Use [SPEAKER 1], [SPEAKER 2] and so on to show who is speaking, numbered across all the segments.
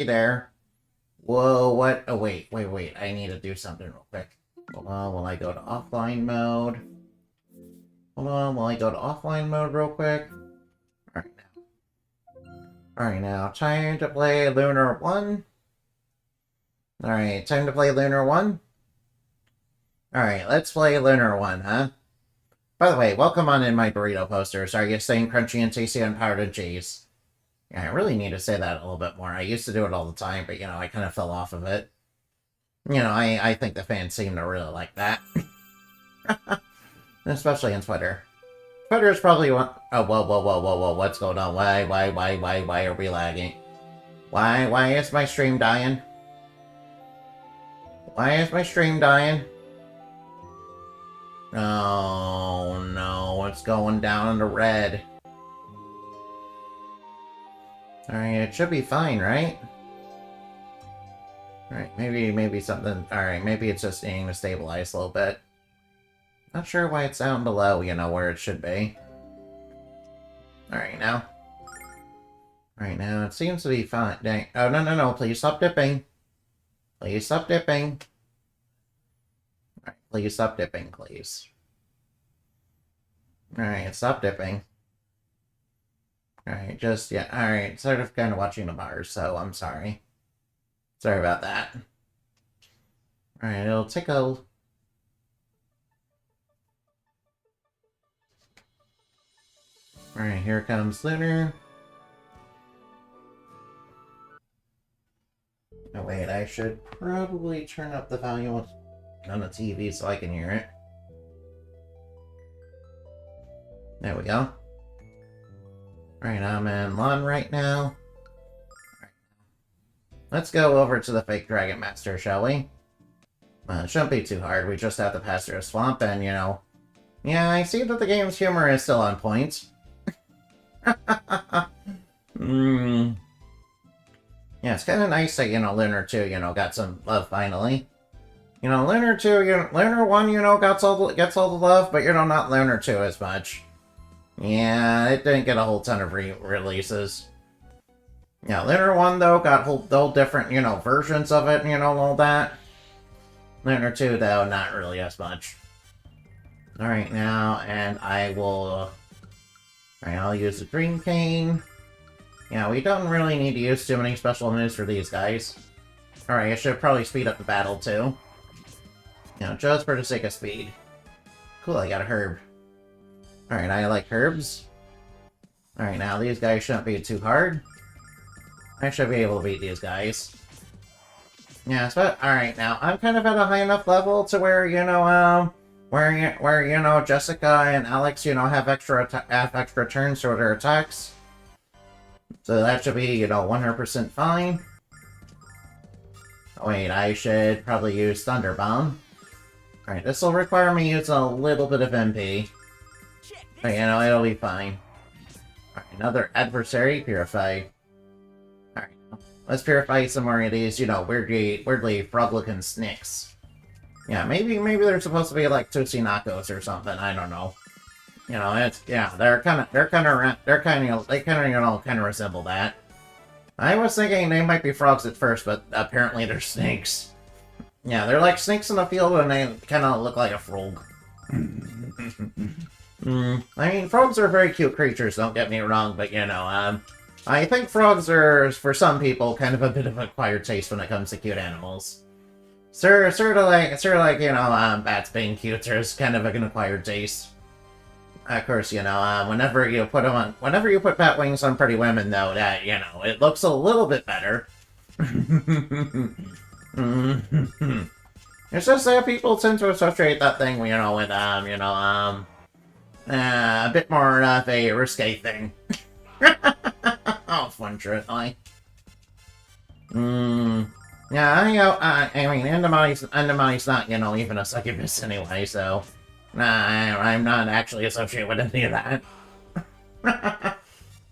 [SPEAKER 1] Hey there. Whoa, what? Oh, wait. I need to do something real quick. Hold on, will I go to offline mode? Hold on, will I go to offline mode real quick? Alright now. Alright now, time to play Lunar 1. Alright, time to play Lunar 1. Alright, let's play Lunar 1, huh? By the way, welcome on in my burrito posters. Are you staying crunchy and tasty on powdered cheese? Yeah, I really need to say that a little bit more. I used to do it all the time, but, I kind of fell off of it. I think the fans seem to really like that. Especially on Twitter. Twitter is probably one... Oh, whoa, what's going on? Why are we lagging? Why is my stream dying? Why is my stream dying? Oh, no, it's going down in the red. Alright, it should be fine, right? Alright, maybe something... Alright, maybe it's just needing to stabilize a little bit. Not sure why it's down below, where it should be. Alright, now. Alright, now, it seems to be fine. Dang. Oh, no, please stop dipping. Please stop dipping. Alright, please stop dipping, please. Alright, stop dipping. Alright, just, yeah, alright, sort of kind of watching the bars, so I'm sorry. Sorry about that. Alright, it'll tickle. Alright, here comes Lunar. Oh wait, I should probably turn up the volume on the TV so I can hear it. There we go. Alright, I'm in Lon right now. Right. Let's go over to the fake Dragonmaster, shall we? Well, it shouldn't be too hard. We just have to pass through a swamp and, yeah, I see that the game's humor is still on point. Yeah, it's kind of nice that, Lunar 2, got some love finally. Lunar 2, Lunar 1, gets all the love, but, not Lunar 2 as much. Yeah, it didn't get a whole ton of releases. Yeah, Lunar 1, though, got whole different, versions of it, all that. Lunar 2, though, not really as much. Alright, now, and I will... Alright, I'll use the Dream Cane. Yeah, we don't really need to use too many special moves for these guys. Alright, I should probably speed up the battle, too. Just for the sake of speed. Cool, I got a herb. Alright, I like herbs. Alright, now these guys shouldn't be too hard. I should be able to beat these guys. Yeah, but alright, now I'm kind of at a high enough level to where, where Jessica and Alex, have extra turns for their attacks. So that should be, 100% fine. Oh, wait, I should probably use Thunder Bomb. Alright, this will require me using a little bit of MP. But, it'll be fine. Alright, another adversary purified. Alright, let's purify some more of these, weirdly frog-looking snakes. Yeah, maybe they're supposed to be like Tsuchinakos or something, I don't know. They kind of resemble that. I was thinking they might be frogs at first, but apparently they're snakes. Yeah, they're like snakes in the field and they kind of look like a frog. I mean, frogs are very cute creatures, don't get me wrong, but, I think frogs are, for some people, kind of a bit of an acquired taste when it comes to cute animals. Sort of like, bats being cute is kind of an acquired taste. Of course, whenever you put bat wings on pretty women, though, that, it looks a little bit better. It's just that people tend to associate that thing, with, a bit more of a risque thing. Oh, unfortunately. Yeah, I mean, Endemoni's not, even a succubus anyway, so... I'm not actually associated with any of that.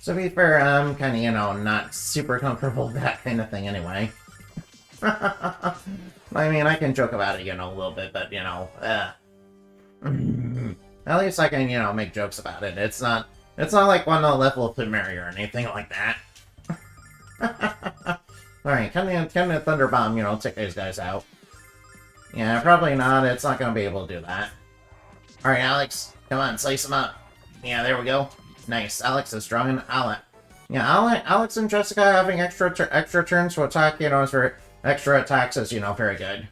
[SPEAKER 1] To be fair, I'm kind of, not super comfortable with that kind of thing anyway. I mean, I can joke about it, a little bit, but, at least I can, make jokes about it. It's not like one level of Primary or anything like that. Alright, can the Thunder Bomb, you know, take these guys out? Yeah, probably not. It's not gonna be able to do that. Alright, Alex. Come on, slice him up. Yeah, there we go. Nice. Alex is strong and Alex. Yeah, Alex and Jessica having extra turns to attack, you know, for extra attacks is, you know, very good.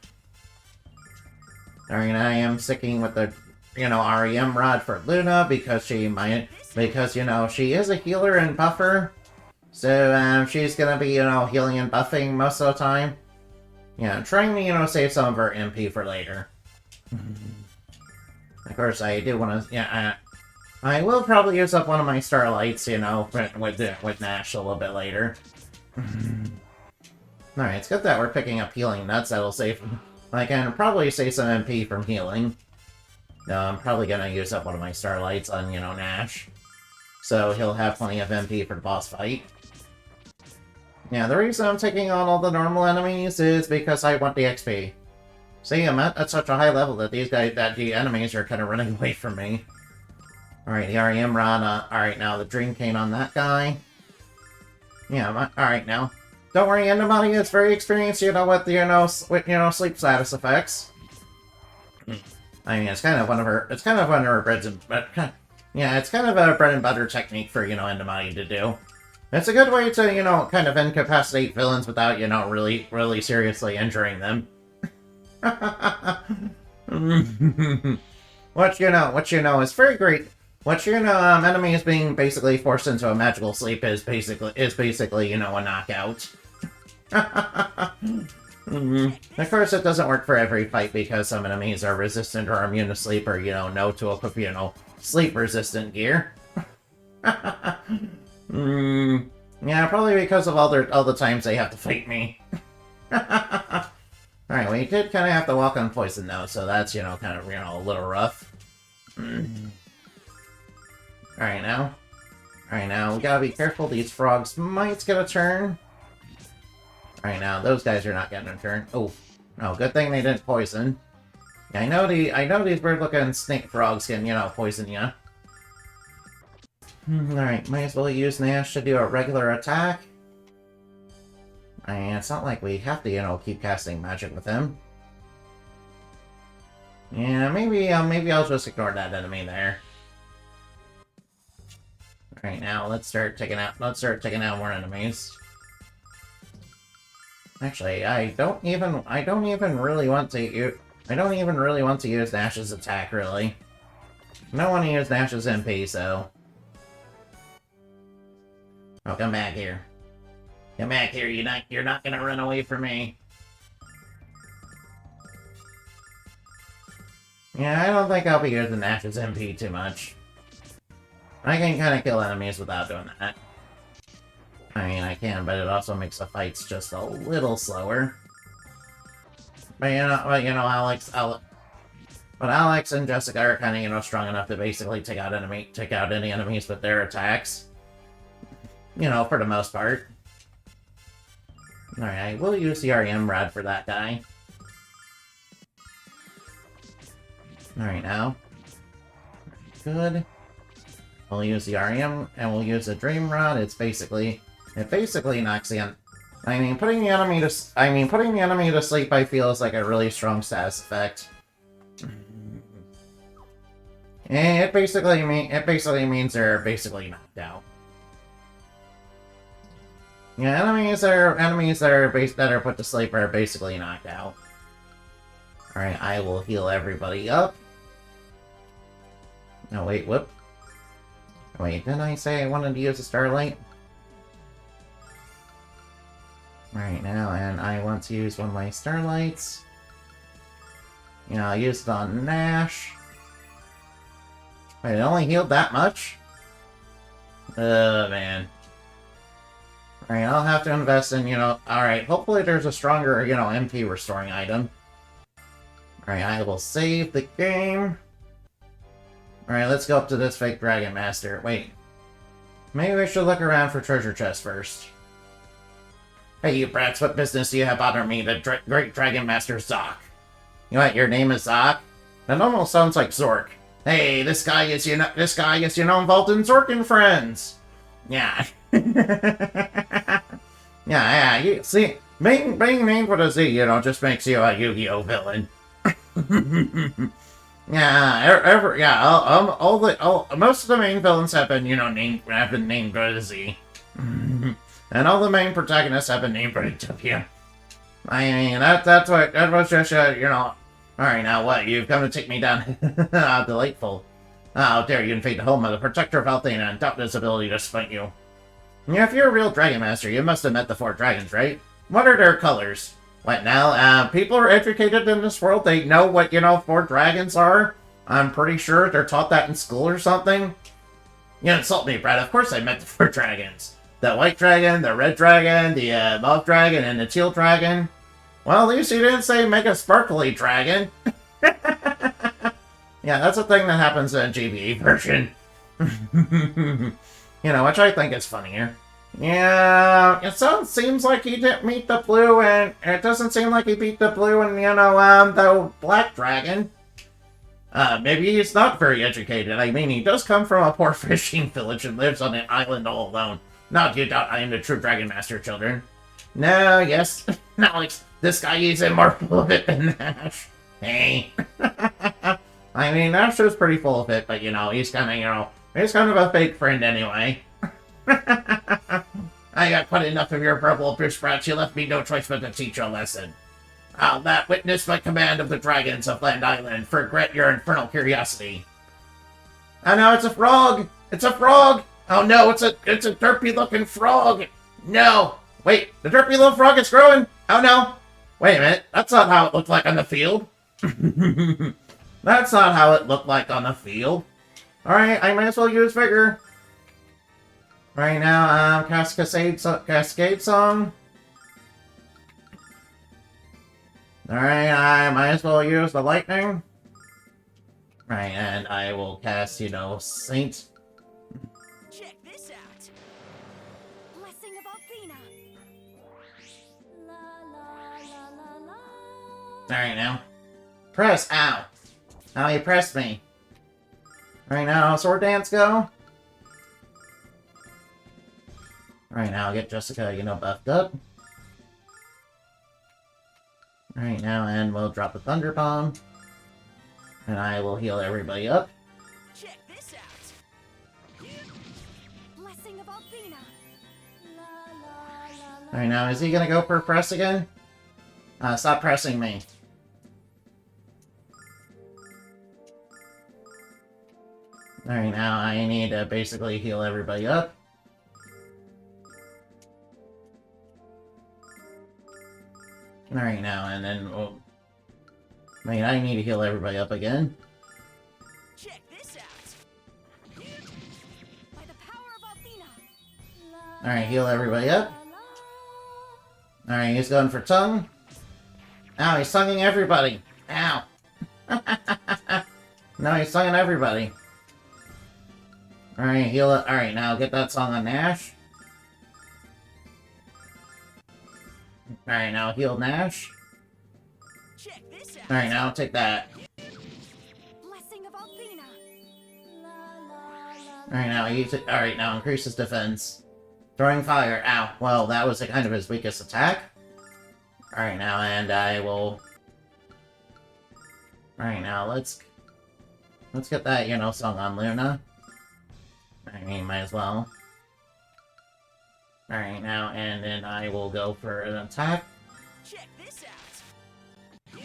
[SPEAKER 1] Alright, I am sticking with the, you know, REM rod for Luna because you know, she is a healer and buffer. So, she's gonna be, you know, healing and buffing most of the time. Yeah, trying to, you know, save some of her MP for later. Of course, I do want to, yeah, I will probably use up one of my Starlights, you know, with Nash a little bit later. Alright, it's good that we're picking up healing nuts. That'll save, I can probably save some MP from healing. No, I'm probably gonna use up one of my Starlights on, you know, Nash. So he'll have plenty of MP for the boss fight. Yeah, the reason I'm taking on all the normal enemies is because I want the XP. See, I'm at such a high level that the enemies are kind of running away from me. Alright, the REM rod, alright, now the Dream Cane on that guy. Yeah, alright now. Don't worry, Endomati is very experienced, you know, with, you know, sleep status effects. I mean, it's kind of one of her bread and butter technique for, you know, Endomati to do. It's a good way to, you know, kind of incapacitate villains without, you know, really seriously injuring them. What you know is very great. What you know, enemies being basically forced into a magical sleep is basically, you know, a knockout. Of course, it doesn't work for every fight because some enemies are resistant or immune to sleep, or, you know, no to a, you know, sleep-resistant gear. Yeah, probably because of all the times they have to fight me. Alright, we did kind of have to walk on poison though, so that's, you know, kind of, you know, a little rough. Alright now, we gotta be careful, these frogs might get a turn. Alright now, those guys are not getting a turn. Oh, no, good thing they didn't poison. Yeah, I know these weird-looking snake frogs can, you know, poison you. Alright, might as well use Nash to do a regular attack. And it's not like we have to, you know, keep casting magic with him. Yeah, maybe I'll just ignore that enemy there. Alright, now let's start taking out more enemies. Actually, I don't even really want to use Nash's attack, really. I don't want to use Nash's MP, so... Oh, come back here. Come back here, you're not gonna run away from me. Yeah, I don't think I'll be using Nash's MP too much. I can kind of kill enemies without doing that. I mean, I can, but it also makes the fights just a little slower. But Alex and Jessica are kind of, you know, strong enough to basically take out any enemies with their attacks. You know, for the most part. Alright, we'll use the REM rod for that guy. Alright, now. Good. We'll use the REM, and we'll use the Dream Rod. It basically knocks the putting the enemy to sleep, I feel, is like a really strong status effect. And it basically means they're basically knocked out. Yeah, enemies that are put to sleep are basically knocked out. Alright, I will heal everybody up. No, wait, whoop. Wait, didn't I say I wanted to use a Starlight? Right now, and I want to use one of my Starlights. You know, I'll use it on Nash. Wait, it only healed that much? Man. Alright, I'll have to invest in, you know... Alright, hopefully there's a stronger, you know, MP restoring item. Alright, I will save the game. Alright, let's go up to this fake Dragonmaster. Wait. Maybe we should look around for treasure chests first. Hey, you brats, what business do you have bothering me, the great Dragonmaster Zoc? You know what, your name is Zoc? That almost sounds like Zork. Hey, this guy is, you know, involved in Zork and Friends. Yeah. Yeah, you see, being named with a Z, you know, just makes you a Yu-Gi-Oh villain. Most of the main villains have been, you know, named with a Z. And all the main protagonists have been named with a W. I mean, that was just, you know... Alright, now what? You've come to take me down. Delightful. How dare you invade the home of the protector of Althena and doubt his ability to smite you. Yeah, if you're a real Dragonmaster, you must have met the 4 dragons, right? What are their colors? What now? People are educated in this world. They know what, you know, 4 dragons are. I'm pretty sure they're taught that in school or something. You insult me, Brad. Of course I met the 4 dragons. The white dragon, the red dragon, the mauve dragon, and the teal dragon. Well, at least you didn't say make a sparkly dragon. Yeah, that's a thing that happens in the GBE version. You know, which I think is funnier. Yeah, it seems like he didn't meet the blue, and it doesn't seem like he beat the blue and, you know, the black dragon. Maybe he's not very educated. I mean, he does come from a poor fishing village and lives on an island all alone. Not you doubt I am the true Dragonmaster, children. No, yes. Alex, this guy is more full of it than Nash. Hey. I mean, Nash is pretty full of it, but, you know, he's kind of, you know, he's kind of a fake friend anyway. I got quite enough of your verbal abuse, Brats. You left me no choice but to teach you a lesson. I'll not witness my command of the dragons of Land Island. Forget your infernal curiosity. Oh no, it's a frog! It's a frog! Oh no, it's a derpy-looking frog! No! Wait, the derpy little frog is growing! Oh no! Wait a minute, that's not how it looked like on the field. That's not how it looked like on the field. Alright, I might as well use Vigor. Right now, Cascade Song. Alright, I might as well use the Lightning. Right, and I will cast, you know, Saint.
[SPEAKER 2] Check this out. Blessing of Althena. La la la la la.
[SPEAKER 1] Alright now. Press, ow. How you pressed me. Right now, Sword Dance go. Right now, get Jessica, you know, buffed up. Right now, and we'll drop a Thunder Bomb. And I will heal everybody up.
[SPEAKER 2] Check this out. Blessing of Althena. La la la la.
[SPEAKER 1] Alright now, is he gonna go for press again? Stop pressing me. Alright now, I need to basically heal everybody up. Alright now, and then we'll... Wait, I need to heal everybody up again.
[SPEAKER 2] Check this out. By the power of Althena.
[SPEAKER 1] Alright, heal everybody up. Alright, he's going for tongue. Ow, he's tonguing everybody. Ow. No, he's tonguing everybody. Alright, heal it. Alright, now get that song on Nash. Alright, now heal Nash.
[SPEAKER 2] Check this out.
[SPEAKER 1] Alright, now take that.
[SPEAKER 2] Blessing of Althena. La la la.
[SPEAKER 1] Alright, now use it. Alright, now increase his defense. Throwing fire. Ow. Well, that was kind of his weakest attack. Alright, now, and I will... Alright, now, let's get that, you know, song on Luna. I mean, might as well. Alright, now, and then I will go for an attack.
[SPEAKER 2] Check this out.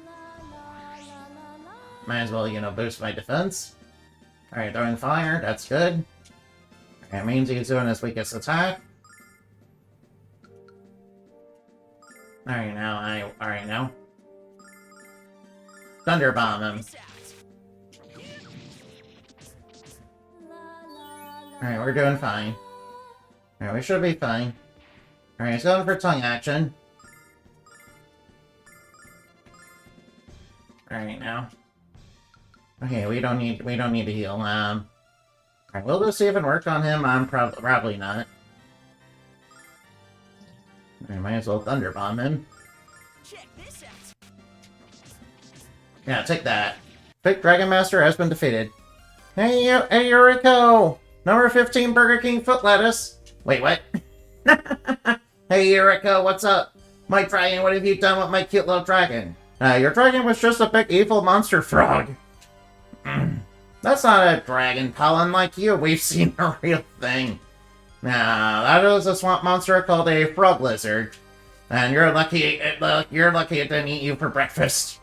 [SPEAKER 2] La la la la la.
[SPEAKER 1] Might as well, you know, boost my defense. Alright, throwing fire, that's good. That means he's doing his weakest attack. Alright, now. Thunder Bomb him.
[SPEAKER 2] This out. La la la.
[SPEAKER 1] Alright, we're doing fine. Alright, we should be fine. Alright, he's going for tongue action. Alright, now. Okay, we don't need to heal. Alright, will this even work on him? Probably not. I might as well Thunder Bomb him.
[SPEAKER 2] Check this out.
[SPEAKER 1] Yeah, take that. Fake Dragonmaster has been defeated. Hey, Eureka! Number 15 Burger King foot lettuce. Wait, what? Hey, Erika, what's up? My dragon, what have you done with my cute little dragon? Your dragon was just a big evil monster frog. That's not a dragon, pal. Unlike you, we've seen a real thing. Now, that is a swamp monster called a frog lizard. And you're lucky it didn't eat you for breakfast.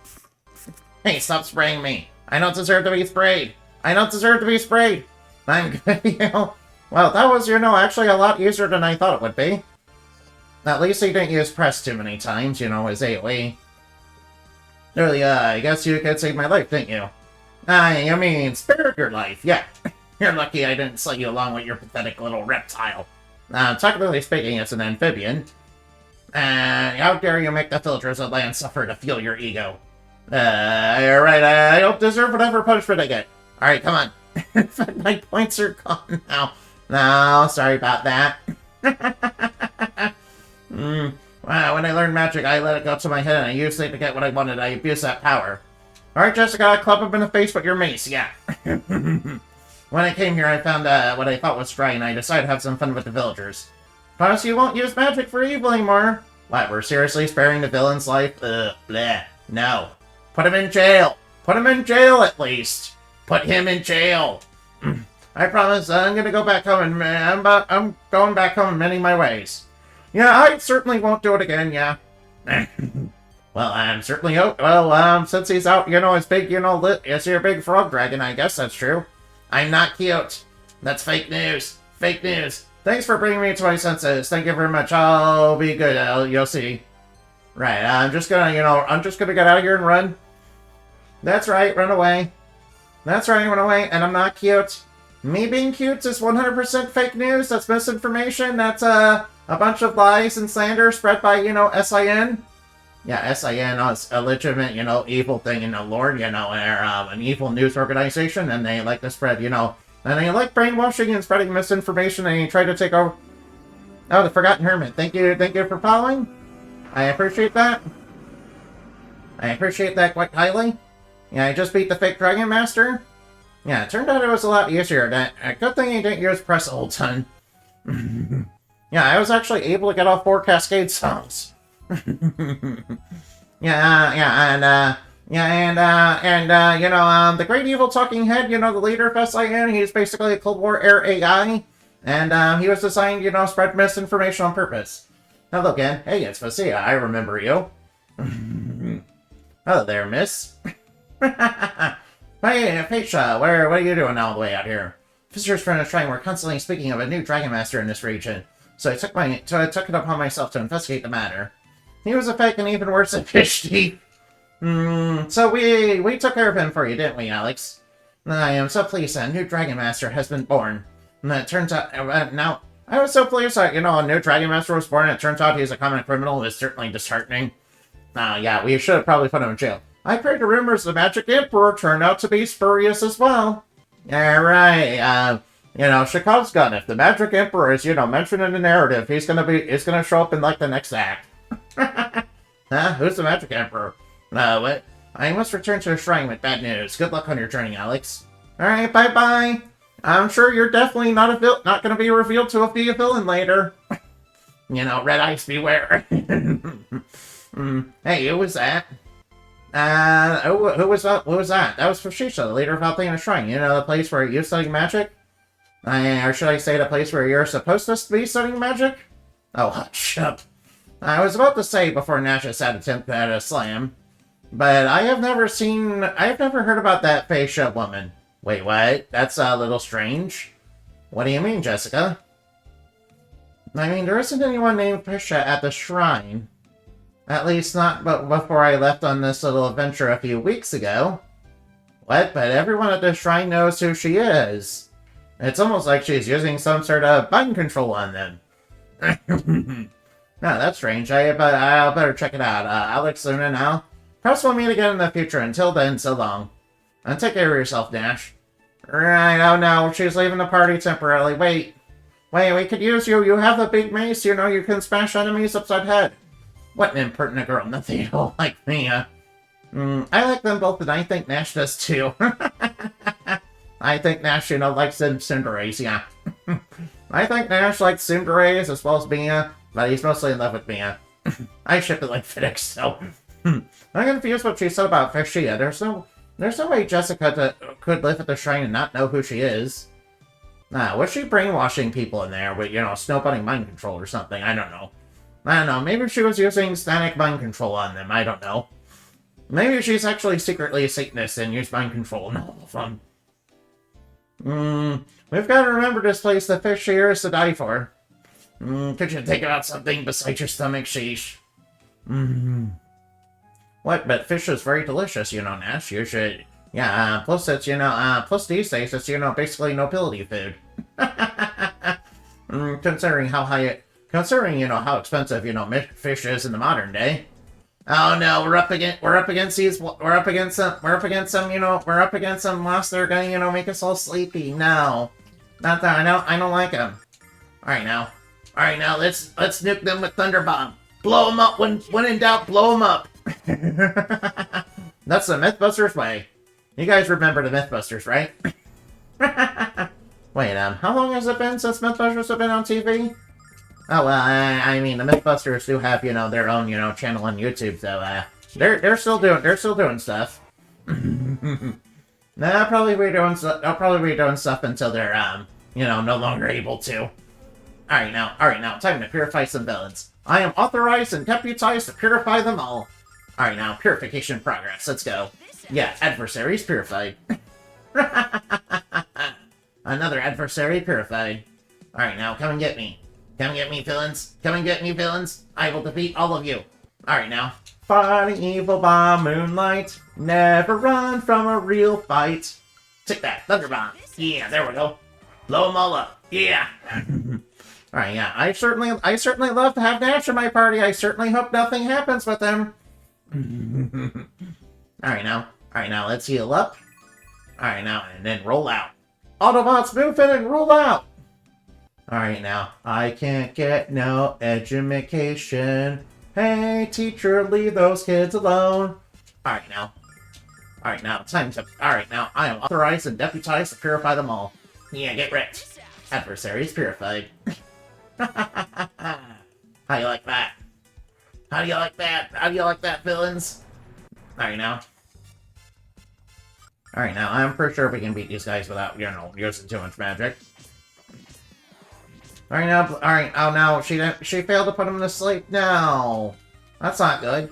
[SPEAKER 1] Hey, stop spraying me. I don't deserve to be sprayed. I don't deserve to be sprayed. I'm good, Well, that was, actually a lot easier than I thought it would be. At least he didn't use press too many times, his AoE. Really, I guess you could save my life, didn't you? I mean, spared your life, yeah. You're lucky I didn't slay you along with your pathetic little reptile. Technically speaking, it's an amphibian. And how dare you make the villagers of land suffer to feel your ego? Alright, I don't deserve whatever punishment I get. Alright, come on. My points are gone now. No, sorry about that. Wow, when I learned magic, I let it go to my head and I used it to get what I wanted. I abused that power. Alright, Jessica, club him in the face with your mace, yeah. When I came here, I found what I thought was dry, and I decided to have some fun with the villagers. Promise you won't use magic for evil anymore. What, we're seriously sparing the villain's life? Bleh. No. Put him in jail. Put him in jail, at least. Put him in jail. I promise I'm gonna go back home and I'm going back home and mending my ways. Yeah, I certainly won't do it again, yeah. Well, I'm certainly out. Well, since he's out, as big, as your big frog dragon, I guess that's true. I'm not cute. That's fake news. Fake news. Thanks for bringing me to my senses. Thank you very much. I'll be good. You'll see. Right, I'm just gonna get out of here and run. That's right, run away. That's right, run away, and I'm not cute. Me being cute is 100% fake news. That's misinformation. That's, a bunch of lies and slander spread by, SIN. Yeah, SIN is a legitimate, evil thing in the lore, they're an evil news organization, and they like to spread, and they like brainwashing and spreading misinformation, and they try to take over... Oh, the Forgotten Hermit. Thank you for following. I appreciate that. I appreciate that quite highly. Yeah, I just beat the fake Dragonmaster. Yeah, it turned out it was a lot easier. Good thing he didn't use press a whole ton. Yeah, I was actually able to get off 4 Cascade songs. The Great Evil Talking Head, the leader of SIN, he's basically a Cold War era AI, and he was designed, spread misinformation on purpose. Hello again. Hey, it's Vasia. I remember you. Hello there, miss. Hey, Pecha, what are you doing all the way out here? Visitors from the shrine were constantly speaking of a new Dragonmaster in this region, so I took it upon myself to investigate the matter. He was a fake and even worse than fish teeth. So we took care of him for you, didn't we, Alex? I am so pleased that a new Dragonmaster has been born. And it turns out, now, I was so pleased that, a new Dragonmaster was born, and it turns out he's a common criminal. It's certainly disheartening. Yeah, we should have probably put him in jail. I've heard the rumors the Magic Emperor turned out to be spurious as well. Yeah, right, Shekhov's gun. If the Magic Emperor is, mentioned in the narrative, he's gonna show up in, the next act. Huh? Who's the Magic Emperor? What? I must return to the shrine with bad news. Good luck on your journey, Alex. Alright, bye-bye. I'm sure you're definitely not gonna be revealed to be a villain later. Red Eyes beware. Hey, who was that? Who was that? What was that? That was Fashisha, the leader of Althena Shrine. The place where you're studying magic? Or should I say the place where you're supposed to be studying magic? Oh, hush up. I was about to say before Nash's had attempt at a slam, but I have never heard about that Fascia woman. Wait, what? That's a little strange. What do you mean, Jessica? I mean, there isn't anyone named Fascia at the shrine. At least not before I left on this little adventure a few weeks ago. What? But everyone at the shrine knows who she is. It's almost like she's using some sort of mind control on them. No, that's strange. I'll better check it out. Alex, Luna now. Perhaps we'll meet again in the future. Until then, so long. And take care of yourself, Nash. Right, oh no, she's leaving the party temporarily. Wait, we could use you. You have the big mace, you can smash enemies upside head. What an impertinent girl. Nothing at all like me, I like them both, and I think Nash does too. I think Nash, likes them Cinderace, yeah. I think Nash likes Tsundere as well as Mia, but he's mostly in love with Mia. I ship it like FedEx, so... I'm confused what she said about Fishia. There's no way Jessica could live at the shrine and not know who she is. Was she brainwashing people in there with, snow bunny mind control or something? I don't know. Maybe she was using static mind control on them. I don't know. Maybe she's actually secretly a Satanist and used mind control and all of them. We've got to remember this place. The fish here is to die for. Could you think about something besides your stomach, sheesh? What? But fish is very delicious, Nash. You should... Yeah, plus it's, plus these days it's, basically nobility food. Considering how how expensive, fish is in the modern day. Oh no, we're up against some monster that are gonna, make us all sleepy. No. Not that, I don't like them. Alright now, let's nuke them with Thunder Bomb. Blow them up when in doubt, blow them up. That's the Mythbusters way. You guys remember the Mythbusters, right? Wait, how long has it been since Mythbusters have been on TV? Oh, well, I mean, the Mythbusters do have, their own, channel on YouTube, so, they're still doing stuff. They'll probably be doing stuff until they're, no longer able to. Alright now, time to purify some villains. I am authorized and deputized to purify them all. Alright now, purification progress, let's go. Yeah, adversaries purified. Another adversary purified. Alright now, come and get me. Come and get me, villains. Come and get me, villains. I will defeat all of you. Alright now. Fighting evil by moonlight. Never run from a real fight. Take that, Thunder Bomb. Yeah, there we go. Blow them all up. Yeah. Alright, yeah. I certainly love to have Nash in my party. I certainly hope nothing happens with him. Alright now, let's heal up. Alright now, and then roll out. Autobots, move in and roll out! Alright now, I can't get no education. Hey, teacher, leave those kids alone. Alright now, time to... Alright now, I am authorized and deputized to purify them all. Yeah, get wrecked. Adversaries purified. How you like that? How do you like that? How do you like that, villains? Alright now, I'm pretty sure we can beat these guys without, using too much magic. Alright, oh no, she failed to put him to sleep. No! That's not good.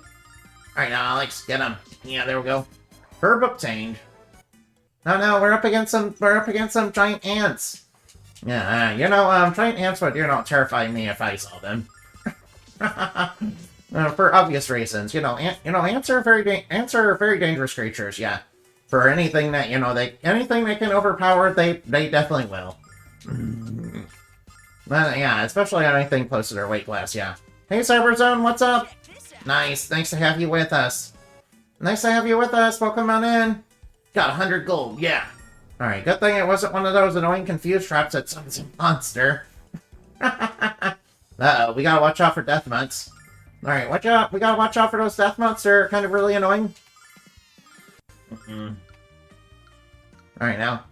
[SPEAKER 1] Alright, now, Alex, get him. Yeah, there we go. Herb obtained. No, we're up against some giant ants. Yeah, giant ants would, terrify me if I saw them. For obvious reasons, ants are very dangerous creatures, yeah. For anything that, anything they can overpower, they definitely will. Yeah, especially on anything close to their weight class, yeah. Hey, Cyberzone, what's up? Nice to have you with us. Welcome on in. Got 100 gold, yeah. Alright, good thing it wasn't one of those annoying confused traps that summons a monster. Uh-oh, we gotta watch out for death monks. Alright, watch out. We gotta watch out for those death monks. They're kind of really annoying. Alright now,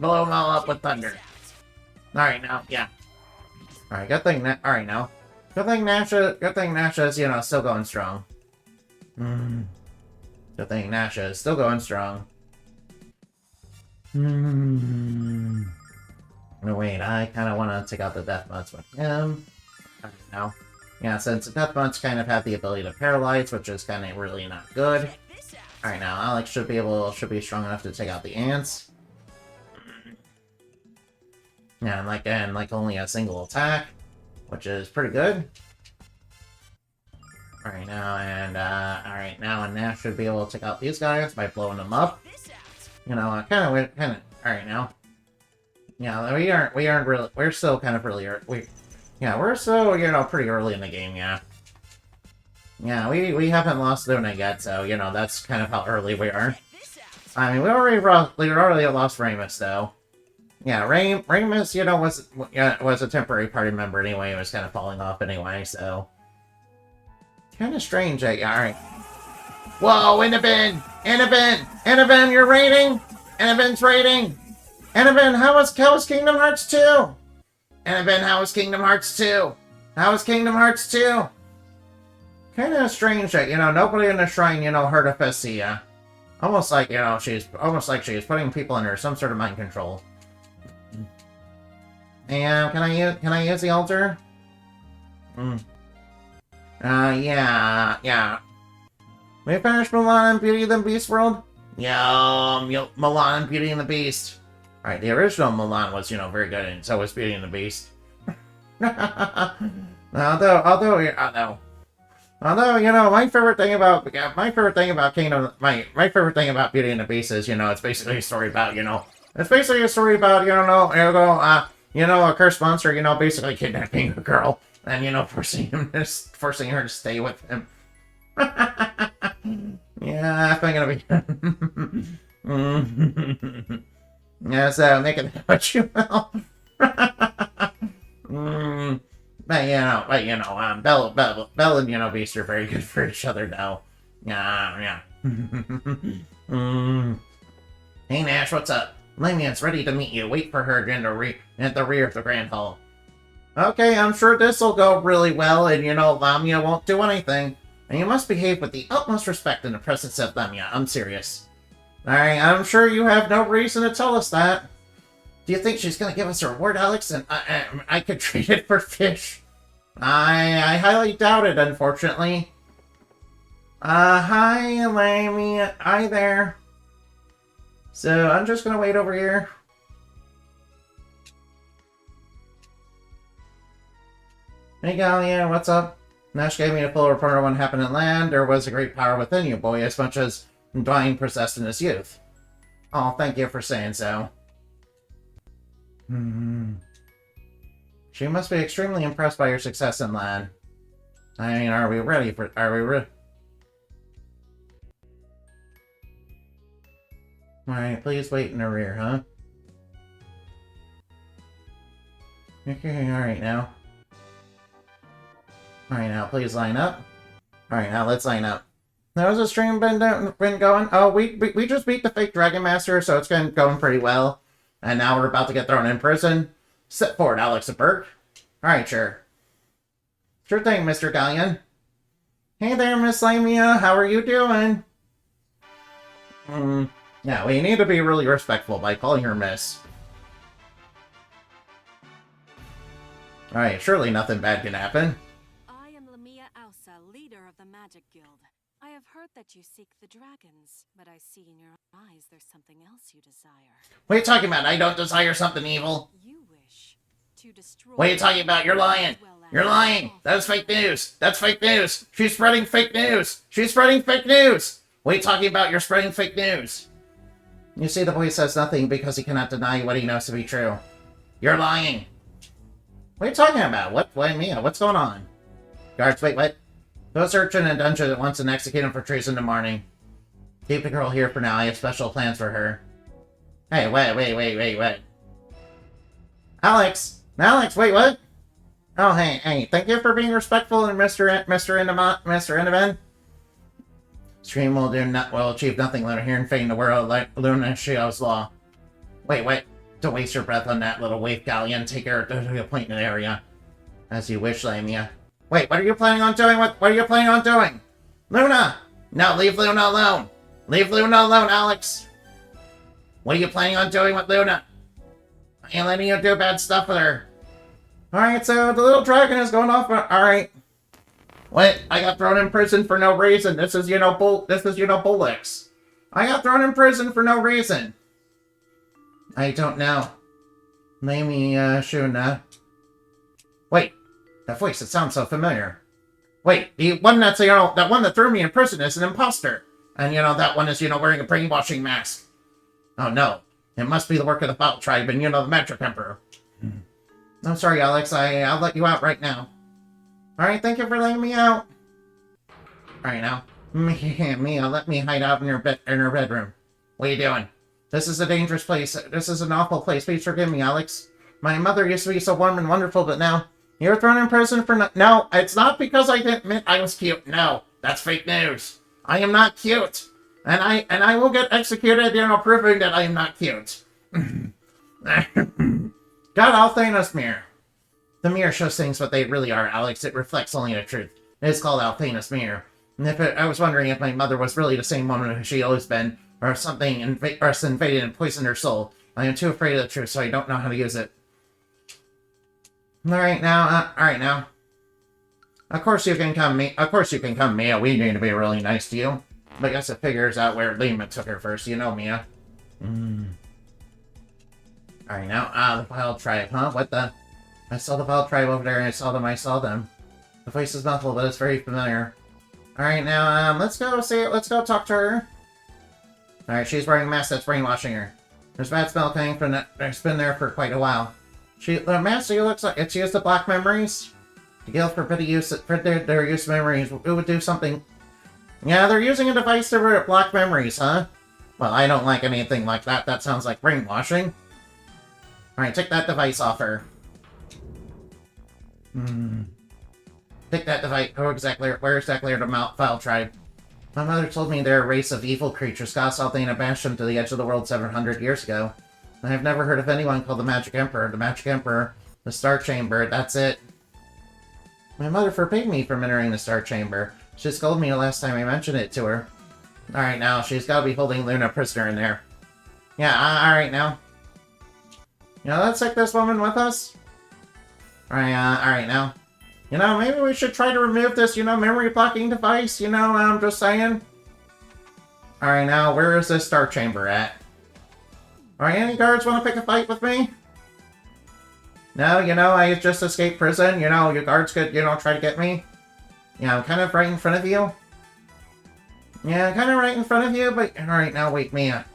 [SPEAKER 1] blow them all up with thunder. Alright now, yeah. Alright, good thing Nash is, still going strong. Good thing Nash is still going strong. No, wait, I kind of want to take out the Death Monks with him. Alright now. Yeah, since the Death Monks kind of have the ability to paralyze, which is kind of really not good. Alright now, Alex should be strong enough to take out the ants. Yeah, and like only a single attack, which is pretty good. Alright now, and Nash should be able to take out these guys by blowing them up. Alright now. Yeah, we're still kind of really, we're still, pretty early in the game, yeah. Yeah, we haven't lost Lunar yet, so, that's kind of how early we are. I mean, we already lost Ramus, though. Yeah, Ramus, was a temporary party member anyway. It was kind of falling off anyway, so... Kind of strange, alright. Whoa, Inabin! Inabin, you're raiding! Inabin's raiding! Inabin, how was Kingdom Hearts 2? And Ben, how was Kingdom Hearts 2? How was Kingdom Hearts 2? Kind of strange that, nobody in the shrine, heard of Fessia. Almost like, she's putting people under some sort of mind control. And can I use the altar? Yeah. We finished Milan and Beauty and the Beast world? Yeah, Milan and Beauty and the Beast. Alright, the original Milan was, very good, and so was Beauty and the Beast. Although, my favorite thing about Beauty and the Beast is, it's basically a story about, a cursed monster, basically kidnapping a girl and, forcing her to stay with him. Yeah, I'm gonna be. Yeah, so make it what you will. Belle and Beast are very good for each other now. Yeah. Hey Nash, what's up? Lamia's ready to meet you. Wait for her at the rear of the Grand Hall. Okay, I'm sure this'll go really well, and Lamia won't do anything. And you must behave with the utmost respect in the presence of Lamia. I'm serious. Alright, I'm sure you have no reason to tell us that. Do you think she's gonna give us a reward, Alex? And I could trade it for fish. I highly doubt it, unfortunately. Hi, Lamia. Hi there. So, I'm just gonna wait over here. Hey, Galia, what's up? Nash gave me a full report on what happened in land. There was a great power within you, boy, as much as dying possessed in his youth. Oh, thank you for saying so. She must be extremely impressed by your success in land. I mean, are we ready? Alright, please wait in the rear, huh? Okay, alright now. Alright now, please line up. Alright now, let's line up. How's the stream been going? Oh, we just beat the fake Dragonmaster, so it's been going pretty well. And now we're about to get thrown in prison. Step forward, Alex and Bert. Alright, sure. Sure thing, Mr. Galleon. Hey there, Miss Lamia. How are you doing? Yeah, well, you need to be really respectful by calling her Miss. Alright, surely nothing bad can happen.
[SPEAKER 2] I am Lamia Ausa, leader of the Magic Guild. I have heard that you seek the dragons, but I see in your eyes there's something else you desire.
[SPEAKER 1] What are you talking about? I don't desire something evil.
[SPEAKER 2] You wish to destroy...
[SPEAKER 1] What are you talking about? You're lying. You're lying. That is fake news. That's fake news. She's spreading fake news. She's spreading fake news. What are you talking about? You're spreading fake news. You see, the boy says nothing because he cannot deny what he knows to be true. You're lying. What are you talking about? What, Mia? What's going on? Guards, wait, what? Go search in a dungeon at once and execute him for treason in the morning. Keep the girl here for now. I have special plans for her. Hey, wait. Alex, wait, what? Oh, hey, thank you for being respectful, and Mr. Enderman. Stream will achieve nothing, Lunar, here and fade in the world like Lunar Shio's law. Wait, don't waste your breath on that little waif galleon. Take her to the appointed area. As you wish, Lamia. Wait, what are you planning on doing? What are you planning on doing? Luna! No, leave Luna alone! Leave Luna alone, Alex! What are you planning on doing with Luna? I ain't letting you do bad stuff with her. Alright, so the little dragon is going off. Alright. What? I got thrown in prison for no reason. This is, bullocks. I got thrown in prison for no reason. I don't know. Maybe, Shuna. Wait. That voice, it sounds so familiar. Wait, the one that's, that one that threw me in prison is an imposter. And, that one is, wearing a brainwashing mask. Oh, no. It must be the work of the Foul Tribe and, the Magic Emperor. I'm sorry, Alex. I'll let you out right now. Alright, thank you for letting me out. Alright, now. Mia, let me hide out in her bedroom. What are you doing? This is a dangerous place. This is an awful place. Please forgive me, Alex. My mother used to be so warm and wonderful, but now... You're thrown in prison for no, it's not because I didn't admit I was cute. No, that's fake news. I am not cute. And I will get executed, proving that I am not cute. God, I'll Thanos mirror. The mirror shows things what they really are, Alex. It reflects only the truth. It is called Althena's mirror. And I was wondering if my mother was really the same woman who she always been, or if something invaded and poisoned her soul. I am too afraid of the truth, so I don't know how to use it. Alright now. Of course you can come, Mia. We need to be really nice to you. But I guess it figures out where Lima took her first. You know, Mia. Alright now, the Wild Tribe, huh? What the? I saw the Wild Tribe over there, and I saw them. The voice is muffled, but it's very familiar. Alright now, let's go talk to her. Alright, she's wearing a mask that's brainwashing her. There's bad smell coming from that. It's been there for quite a while. The mask looks like it's used to block memories. The guild forbid their use of memories. It would do something. Yeah, they're using a device to block memories, huh? Well, I don't like anything like that. That sounds like brainwashing. Alright, take that device off her. Take that device. Where exactly are the Wild Tribe? My mother told me they're a race of evil creatures. Goss Althena banished them to the edge of the world 700 years ago. I have never heard of anyone called the Magic Emperor. The Magic Emperor, the Star Chamber, that's it. My mother forbade me from entering the Star Chamber. She scolded me the last time I mentioned it to her. Alright now, she's gotta be holding Luna prisoner in there. Yeah, alright now. You know, let's take this woman with us. Alright now. You know, maybe we should try to remove this, memory blocking device, I'm just saying. Alright now, where is this Star Chamber at? Alright, any guards want to pick a fight with me? No, I just escaped prison, your guards could, try to get me. Yeah, I'm kind of right in front of you. Yeah, kind of right in front of you, but... Alright, now wake me up.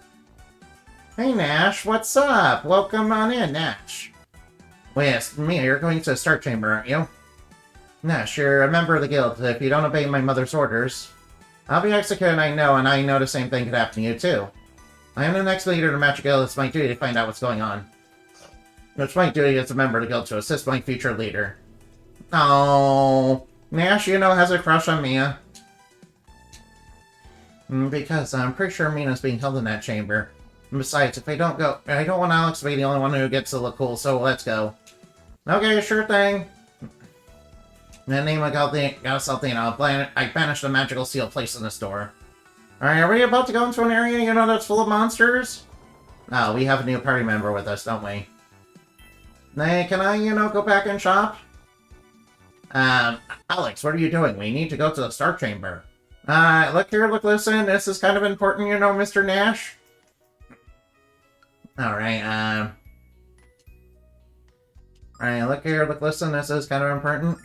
[SPEAKER 1] Hey, Nash, what's up? Welcome on in, Nash. Wait, yes, Mia, you're going to the Star Chamber, aren't you? Nash, you're a member of the guild. If you don't obey my mother's orders, I'll be executed, and I know the same thing could happen to you, too. I am the next leader of the Magic Guild. It's my duty to find out what's going on. It's my duty as a member of the guild to assist my future leader. Oh, Nash, has a crush on Mia. Because I'm pretty sure Mina's being held in that chamber. And besides, if I don't go, I don't want Alex to be the only one who gets to look cool, so let's go. Okay, sure thing. In the name of Goddess Althena, I banished the magical seal placed in this door. Alright, are we about to go into an area, that's full of monsters? Oh, we have a new party member with us, don't we? Hey, can I, go back and shop? Alex, what are you doing? We need to go to the Star Chamber. Look here, look, listen, this is kind of important, Mr. Nash. Alright, Alright, look here, look, listen, this is kind of important.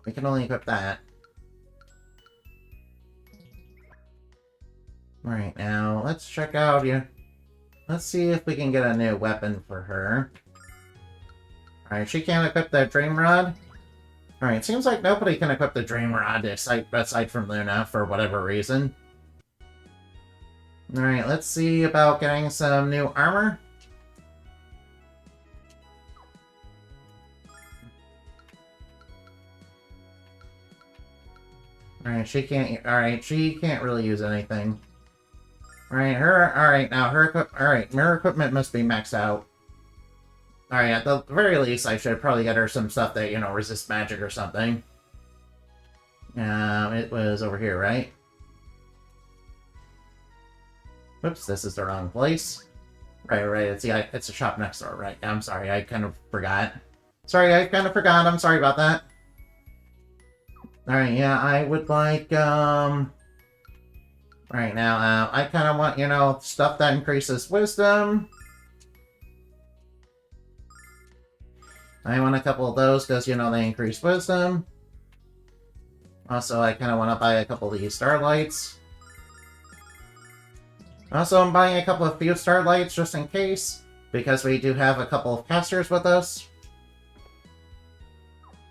[SPEAKER 1] We can only equip that. Right now, let's check out Let's see if we can get a new weapon for her. Alright, she can't equip the Dream Rod. Alright, seems like nobody can equip the Dream Rod aside from Luna for whatever reason. Alright, let's see about getting some new armor. Alright, she can't really use anything. Alright, now her equipment must be maxed out. Alright, at the very least, I should probably get her some stuff that, resists magic or something. It was over here, right? Whoops, this is the wrong place. Right, it's the shop next door, right? I'm sorry, I kind of forgot. I'm sorry about that. Alright, yeah, I would like, Right now, I kind of want, stuff that increases wisdom. I want a couple of those because, they increase wisdom. Also, I kind of want to buy a couple of these starlights. Also, I'm buying a couple of few starlights just in case, because we do have a couple of casters with us.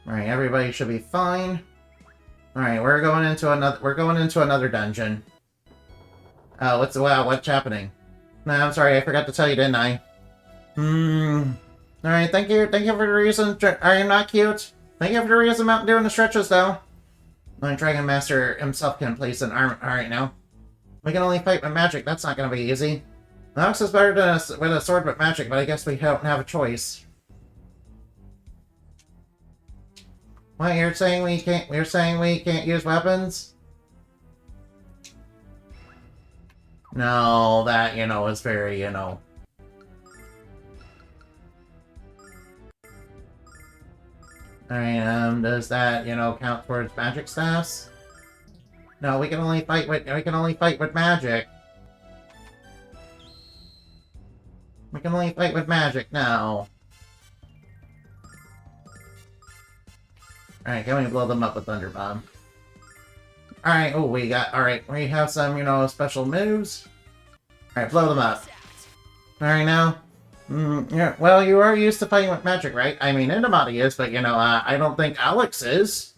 [SPEAKER 1] Alright, everybody should be fine. Alright, we're going into another dungeon. Oh, what's happening? No, I'm sorry, I forgot to tell you, didn't I? Alright, thank you for the reason. Are you not cute? Thank you for the reason I'm doing the stretches, though. My Dragonmaster himself can place an arm. Alright, now. We can only fight with magic, that's not gonna be easy. Alex is better with a sword with magic, but I guess we don't have a choice. What, you're saying we can't use weapons? No, that, is very, Alright, does that, count towards magic staffs? No, we can only fight with magic. We can only fight with magic now. Alright, can we blow them up with Thunder Bomb? Alright, oh, we have some, special moves. Alright, blow them up. Alright, now. Yeah, well, you are used to fighting with magic, right? I mean, Endomati is, but, I don't think Alex is.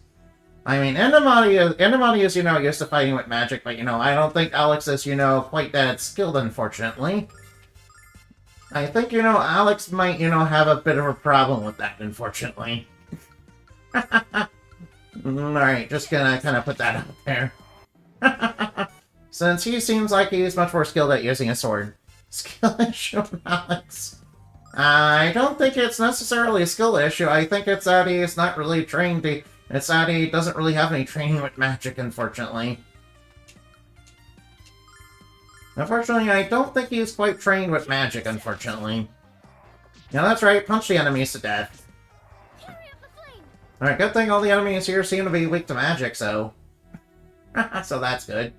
[SPEAKER 1] I mean, Endomati is, used to fighting with magic, but, I don't think Alex is, quite that skilled, unfortunately. I think, Alex might, have a bit of a problem with that, unfortunately. Alright, just gonna kind of put that out there. Since he seems like he's much more skilled at using a sword. Skill issue, Alex. I don't think it's necessarily a skill issue. I think it's that he's not really trained. It's that he doesn't really have any training with magic, unfortunately. Unfortunately, I don't think he's quite trained with magic, unfortunately. Yeah, that's right. Punch the enemies to death. Alright, good thing all the enemies here seem to be weak to magic, so... so that's good.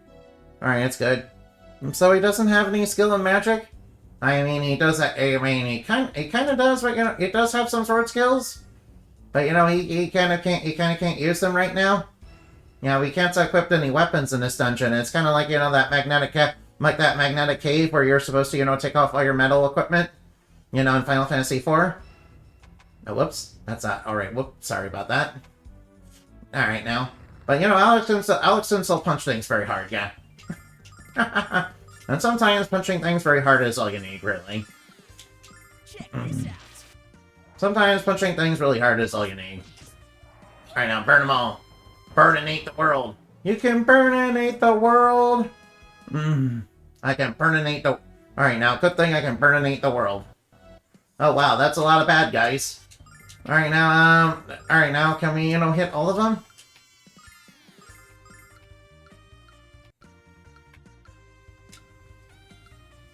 [SPEAKER 1] Alright, it's good. So he doesn't have any skill in magic? I mean, he does... he kind of does, but, he does have some sword skills. But, he kind of can't use them right now. We can't equip any weapons in this dungeon. It's kind of like, that magnetic cave where you're supposed to, take off all your metal equipment. In Final Fantasy IV. Oh, whoops. That's not... Alright, whoops. Sorry about that. Alright, now. But, Alex can still punch things very hard, yeah. And sometimes punching things very hard is all you need, really. Sometimes punching things really hard is all you need. Alright, now, burn them all. Burninate the world. You can burninate the world! I can burninate the... Alright, now, good thing I can burninate the world. Oh, wow, that's a lot of bad guys. Alright, now, can we, hit all of them?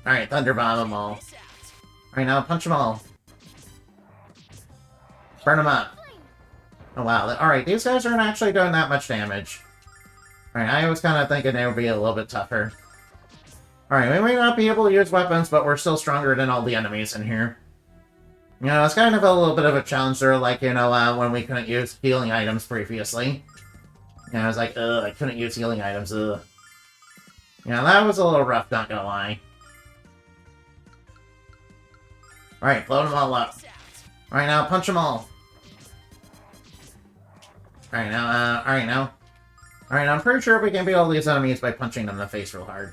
[SPEAKER 1] Alright, Thunder Bomb them all. Alright, now, punch them all. Burn them up. Oh, wow. Alright, these guys aren't actually doing that much damage. Alright, I was kind of thinking they would be a little bit tougher. Alright, we may not be able to use weapons, but we're still stronger than all the enemies in here. It's kind of a little bit of a challenge there, like, when we couldn't use healing items previously. I was like, ugh, I couldn't use healing items, ugh. That was a little rough, not gonna lie. Alright, blow them all up. Alright, now, punch them all. Alright, now, Alright, now, I'm pretty sure we can beat all these enemies by punching them in the face real hard.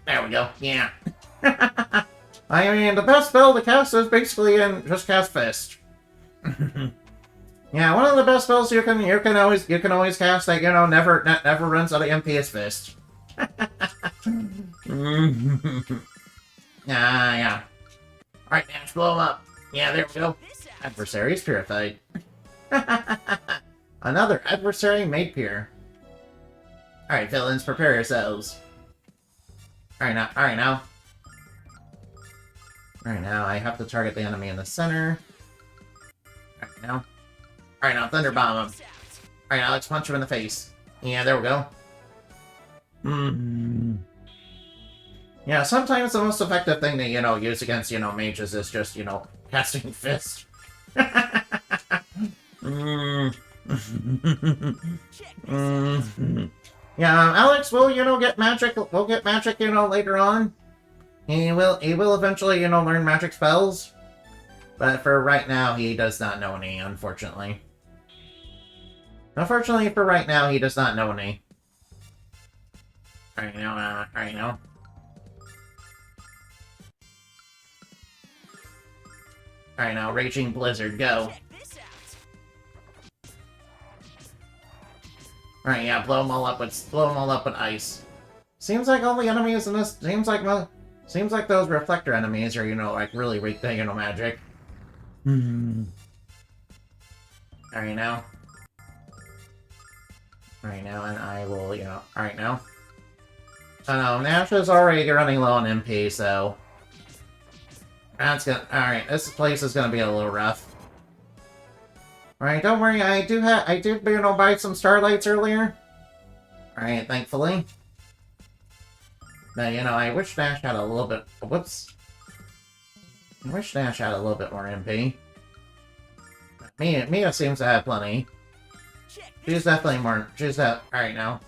[SPEAKER 1] There we go, yeah. I mean, the best spell to cast is basically just cast Fist. Yeah, one of the best spells you can always cast that never runs out of MP is Fist. Yeah. Alright, Nash, blow him up. Yeah, there we go. Adversary is purified. Another adversary made pure. Alright, villains, prepare yourselves. Alright, now. Alright, now I have to target the enemy in the center. Alright, now Thunder Bomb him. Alright, now let's punch him in the face. Yeah, there we go. Yeah, sometimes the most effective thing to, use against, mages is just, casting Fist. Yeah, Alex will, get magic, later on. He will eventually, learn magic spells. But for right now, he does not know any, unfortunately. Unfortunately, for right now, he does not know any. Alright, now. Alright, now, Raging Blizzard, go. Alright, yeah, blow them all up with ice. Seems like all the enemies in this... Seems like those reflector enemies are, like, really weak to, magic. Alright, now. Right now, and I will, alright now. Oh no, Nash is already running low on MP, so... That's gonna... Alright, this place is gonna be a little rough. Alright, don't worry, I did, buy some Starlights earlier. Alright, thankfully. But, I wish Nash had a little bit... Whoops. I wish Nash had a little bit more MP. Mia seems to have plenty. She's definitely more... Alright now.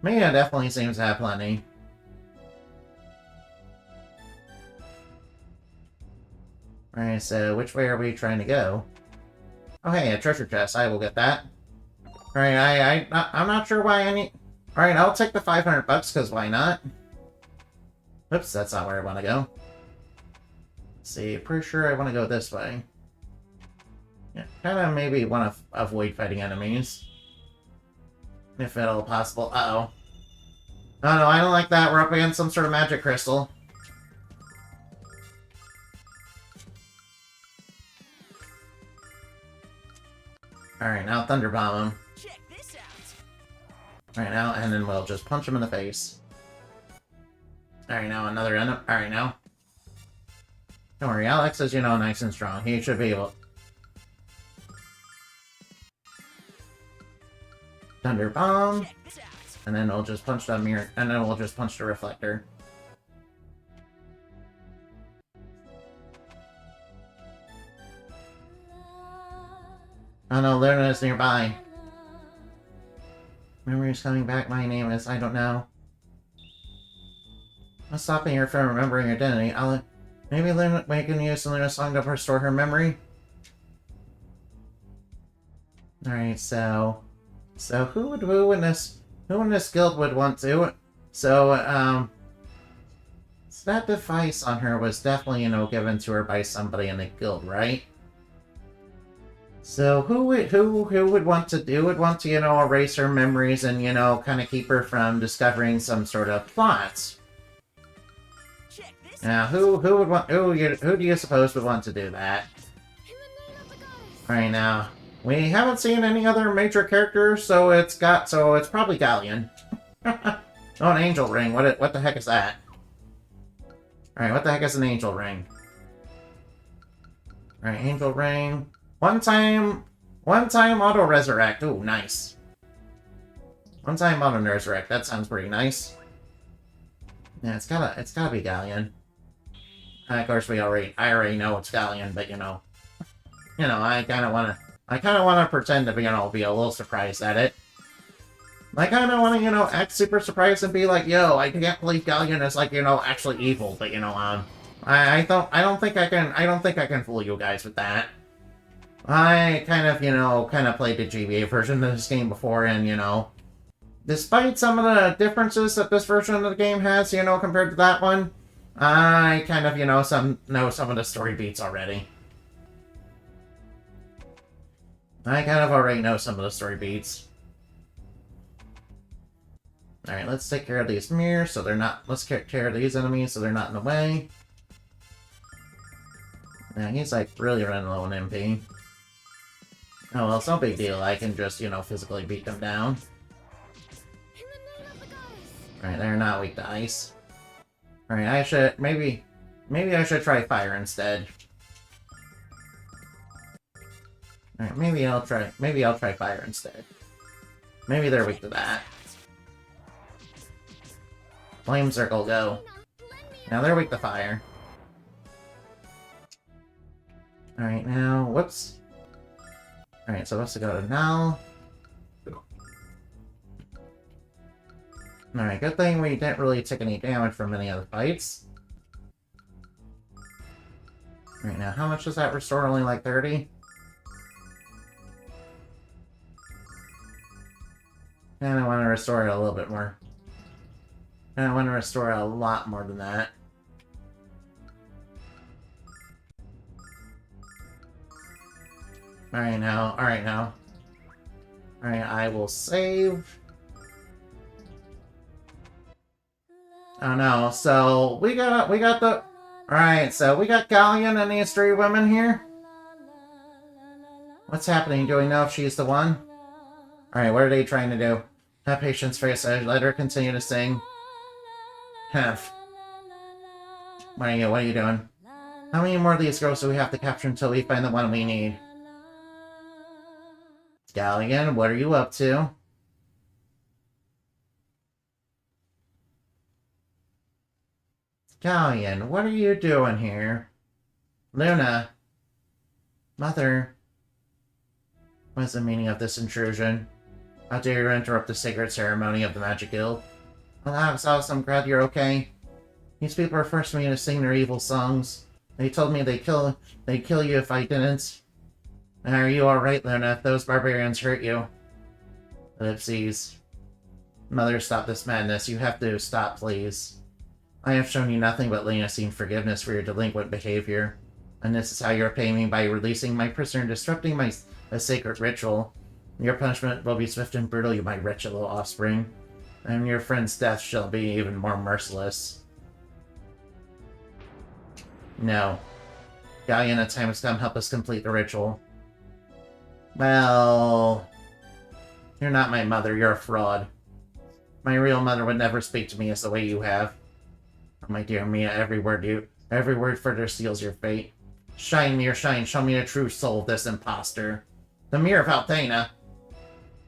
[SPEAKER 1] Mia definitely seems to have plenty. Alright, so which way are we trying to go? Oh hey, a treasure chest. I will get that. Alright, I'm not sure why I need... Alright, I'll take the 500 bucks, because why not? Oops, that's not where I want to go. Let's see, pretty sure I want to go this way. Yeah, kind of maybe want to avoid fighting enemies. If at all possible. Uh-oh. Oh no, I don't like that. We're up against some sort of magic crystal. Alright, now Thunder Bomb him.
[SPEAKER 3] Check this out.
[SPEAKER 1] Alright now, and then we'll just punch him in the face. Alright now, another enemy. Alright now. Don't worry, Alex is, nice and strong. He should be able... Thunder Bomb.
[SPEAKER 3] Check this out.
[SPEAKER 1] And then we'll just punch the mirror, and then we'll just punch the reflector. Oh no, Lunar is nearby. Memory's coming back, my name is, I don't know. What's stopping her from remembering her identity? Maybe Luna, we can use Luna's song to restore her memory? Alright, so who in this guild would want to? So that device on her was definitely, given to her by somebody in the guild, right? So who would want to erase her memories and, kind of keep her from discovering some sort of plots? Now, who do you suppose would want to do that? Alright, now, we haven't seen any other major characters, so it's probably Galleon. Oh, an angel ring. What the heck is that? Alright, what the heck is an angel ring? Alright, angel ring. One time auto resurrect. Ooh, nice. One time auto resurrect. That sounds pretty nice. Yeah, it's gotta be Galleon. Of course, I already know it's Galleon, but I kind of wanna pretend to be a little surprised at it. I kind of want to, act super surprised and be like, yo, I can't believe Galleon is actually evil, but I don't think I can fool you guys with that. I kind of played the GBA version of this game before, and despite some of the differences that this version of the game has, compared to that one, I kind of, know some of the story beats already. I kind of already know some of the story beats. Alright, let's take care of these mirrors so they're not... Let's take care of these enemies so they're not in the way. Yeah, he's really running low on MP. Oh well, it's no big deal. I can just, physically beat them down. Alright, they're not weak to ice. Alright, maybe I should try fire instead. Alright, maybe I'll try fire instead. Maybe they're weak to that. Flame circle, go. Now they're weak to fire. Alright, now, whoops. Alright, so let's go to Null. Alright, good thing we didn't really take any damage from any of the fights. Alright, now how much does that restore? Only like 30? And I want to restore it a little bit more. And I want to restore it a lot more than that. Alright now, alright now. Alright, I will save. Oh no, so we got the... Alright, so we got Galleon and these three women here. What's happening? Do we know if she's the one? Alright, what are they trying to do? Have patience, face. Let her continue to sing. Have. What are you doing? How many more of these girls do we have to capture until we find the one we need? Galleon, what are you up to? Galleon, what are you doing here? Luna. Mother. What is the meaning of this intrusion? How dare you interrupt the sacred ceremony of the Magic Guild? Alas, Alice, I'm glad you're okay. These people are forcing me to sing their evil songs. They told me they'd kill you if I didn't. Are you alright, Luna, if those barbarians hurt you? Ellipses. Mother, stop this madness. You have to stop, please. I have shown you nothing but leniency and forgiveness for your delinquent behavior. And this is how you're paying me by releasing my prisoner and disrupting a sacred ritual. Your punishment will be swift and brutal, you my wretched little offspring. And your friend's death shall be even more merciless. No. Galleon, the time has come. Help us complete the ritual. Well... You're not my mother. You're a fraud. My real mother would never speak to me as the way you have. Oh, my dear Mia, every word further seals your fate. Shine, mirror, shine. Show me the true soul of this imposter. The mirror of Althena.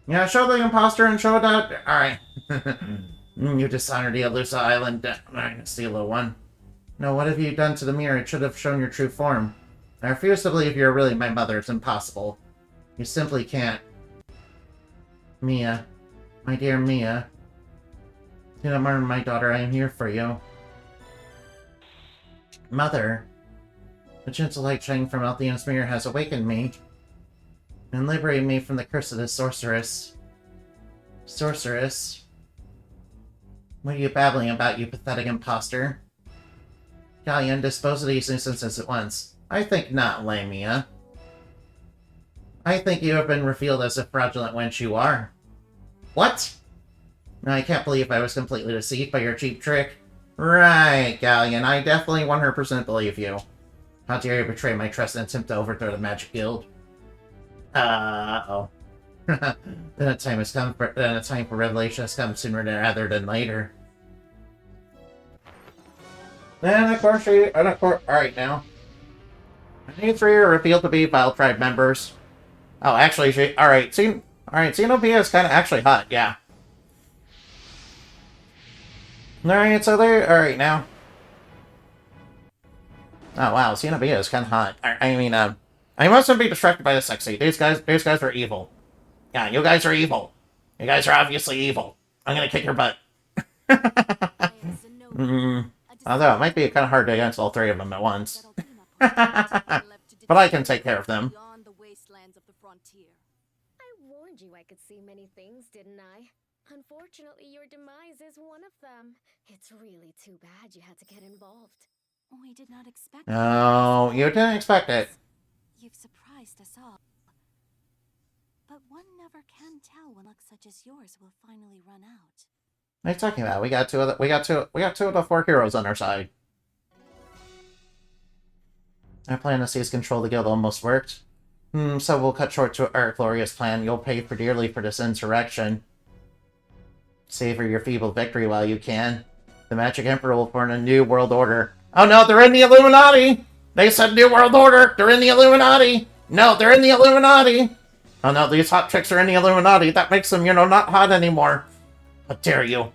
[SPEAKER 1] Yeah, show the imposter and show that... Alright. You dishonored the Elusa Island Dynasty, little one. No, what have you done to the mirror? It should have shown your true form. I refuse to believe you're really my mother. It's impossible. You simply can't. Mia. My dear Mia. Do not murder my daughter. I am here for you. Mother. The gentle light shining from Althena's mirror has awakened me. And liberated me from the curse of this sorceress. Sorceress? What are you babbling about, you pathetic imposter? Galleon, dispose of these nuisances at once. I think not, Lamia. I think you have been revealed as a fraudulent wench you are. What? I can't believe I was completely deceived by your cheap trick. Right, Galleon, I definitely 100% believe you. How dare you betray my trust and attempt to overthrow the Magic Guild? Uh-oh. Then a time has come for revelation has come sooner rather than later. And of course, alright now. These three are revealed to be Vile Tribe members. Oh, actually, alright, Xenopia is kind of actually hot, yeah. Alright, so alright now. Oh wow, Xenopia is kind of hot. I mustn't be distracted by the sexy. These guys are evil. Yeah, you guys are evil. You guys are obviously evil. I'm gonna kick your butt. Although, it might be kind of hard to against all three of them at once. But I can take care of them.
[SPEAKER 4] I warned you I could see many things, didn't I? Unfortunately, your demise is one of them. It's really too bad you had to get involved.
[SPEAKER 2] We did not expect
[SPEAKER 1] Oh, you didn't expect it.
[SPEAKER 2] You've surprised us all. But one never can tell when luck such as yours will finally run out.
[SPEAKER 1] What are you talking about? We got two of the four heroes on our side. Our plan to seize control of the guild almost worked. So we'll cut short to our glorious plan. You'll pay for dearly for this insurrection. Savor your feeble victory while you can. The Magic Emperor will form a new world order. Oh no, they're in the Illuminati! They said New World Order! They're in the Illuminati! No, they're in the Illuminati! Oh no, these hot chicks are in the Illuminati. That makes them, not hot anymore. How dare you?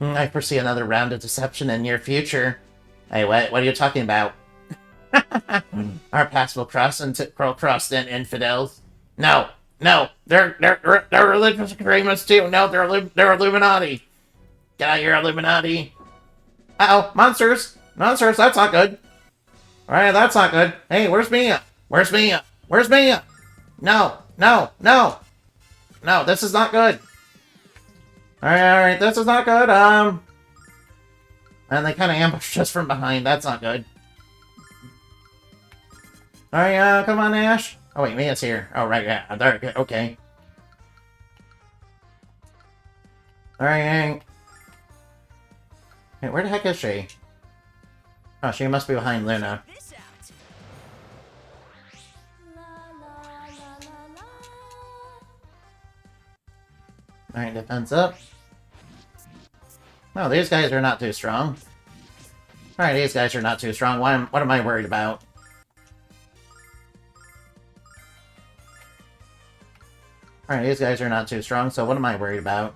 [SPEAKER 1] I foresee another round of deception in near future. Hey, what are you talking about? Our paths will cross then, infidels. No, they're religious agreements too. No, they're Illuminati. Get out of here, Illuminati. Uh-oh, monsters, that's not good. Alright, that's not good. Hey, where's Mia? Where's Mia? No, this is not good. Alright, this is not good, and they kind of ambushed us from behind, that's not good. Alright, come on, Ash. Oh, wait, Mia's here. Oh, right, yeah, there, okay. Alright. Hey, where the heck is she? Oh, she must be behind Luna. Alright, defense up. No, these guys are not too strong. Alright, these guys are not too strong. What am I worried about? Alright, these guys are not too strong, so what am I worried about?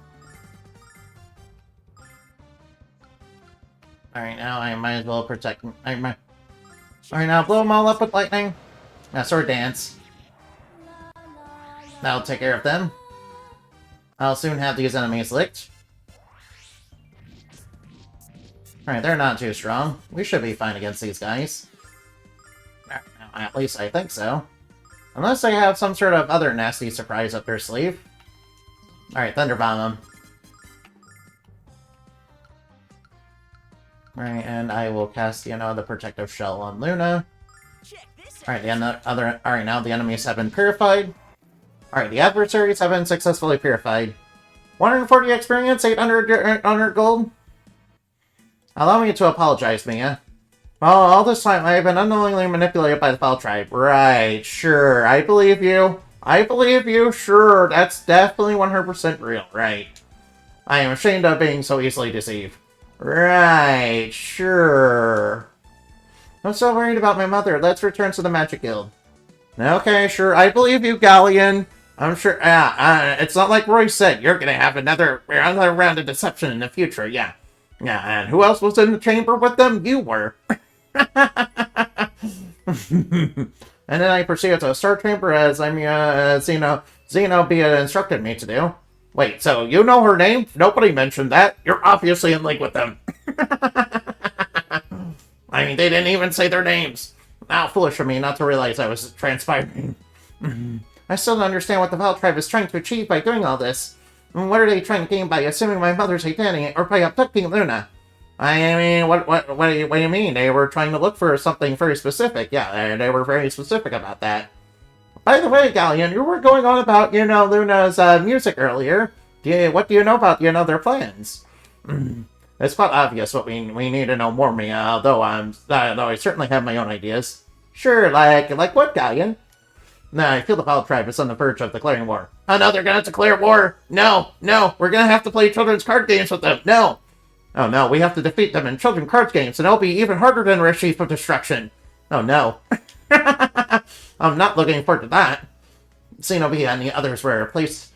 [SPEAKER 1] Alright, now I might as well protect... Alright, now blow them all up with lightning. Sword dance. That'll take care of them. I'll soon have these enemies licked. Alright, they're not too strong. We should be fine against these guys. At least I think so. Unless they have some sort of other nasty surprise up their sleeve. Alright, Thunderbomb them. Alright, and I will cast, the Protective Shell on Luna. Alright, Alright, now the enemies have been purified. Alright, the adversaries have been successfully purified. 140 experience, 800 gold. Allow me to apologize, Mia. Well, all this time I have been unknowingly manipulated by the Foul Tribe. Right, sure, I believe you. I believe you, sure, that's definitely 100% real, right. I am ashamed of being so easily deceived. Right, sure. I'm so worried about my mother. Let's return to the Magic Guild. Okay, sure, I believe you, Galleon. I'm sure, it's not like Roy said, you're gonna have another round of deception in the future, yeah. Yeah, and who else was in the chamber with them? You were. And then I proceeded to the Star Chamber as Xenobia instructed me to do. Wait, so you know her name? Nobody mentioned that. You're obviously in league with them. I mean, they didn't even say their names. How foolish of me not to realize I was transpiring. I still don't understand what the Foul Tribe is trying to achieve by doing all this. What are they trying to gain by assuming my mother's identity or by abducting Luna? I mean, what do you mean? They were trying to look for something very specific. Yeah, they were very specific about that. By the way, Galleon, you were going on about, Luna's music earlier. What do you know about, their plans? It's quite obvious what we need to know more, Mia, though I certainly have my own ideas. Sure, like what, Galleon? Nah, I feel the Foul Tribe is on the verge of declaring war. Oh no, they're gonna declare war! No, we're gonna have to play children's card games with them, no! Oh no, we have to defeat them in children's card games, and it'll be even harder than Rashif of Destruction. Oh no. I'm not looking forward to that. Xenobia and the others were placed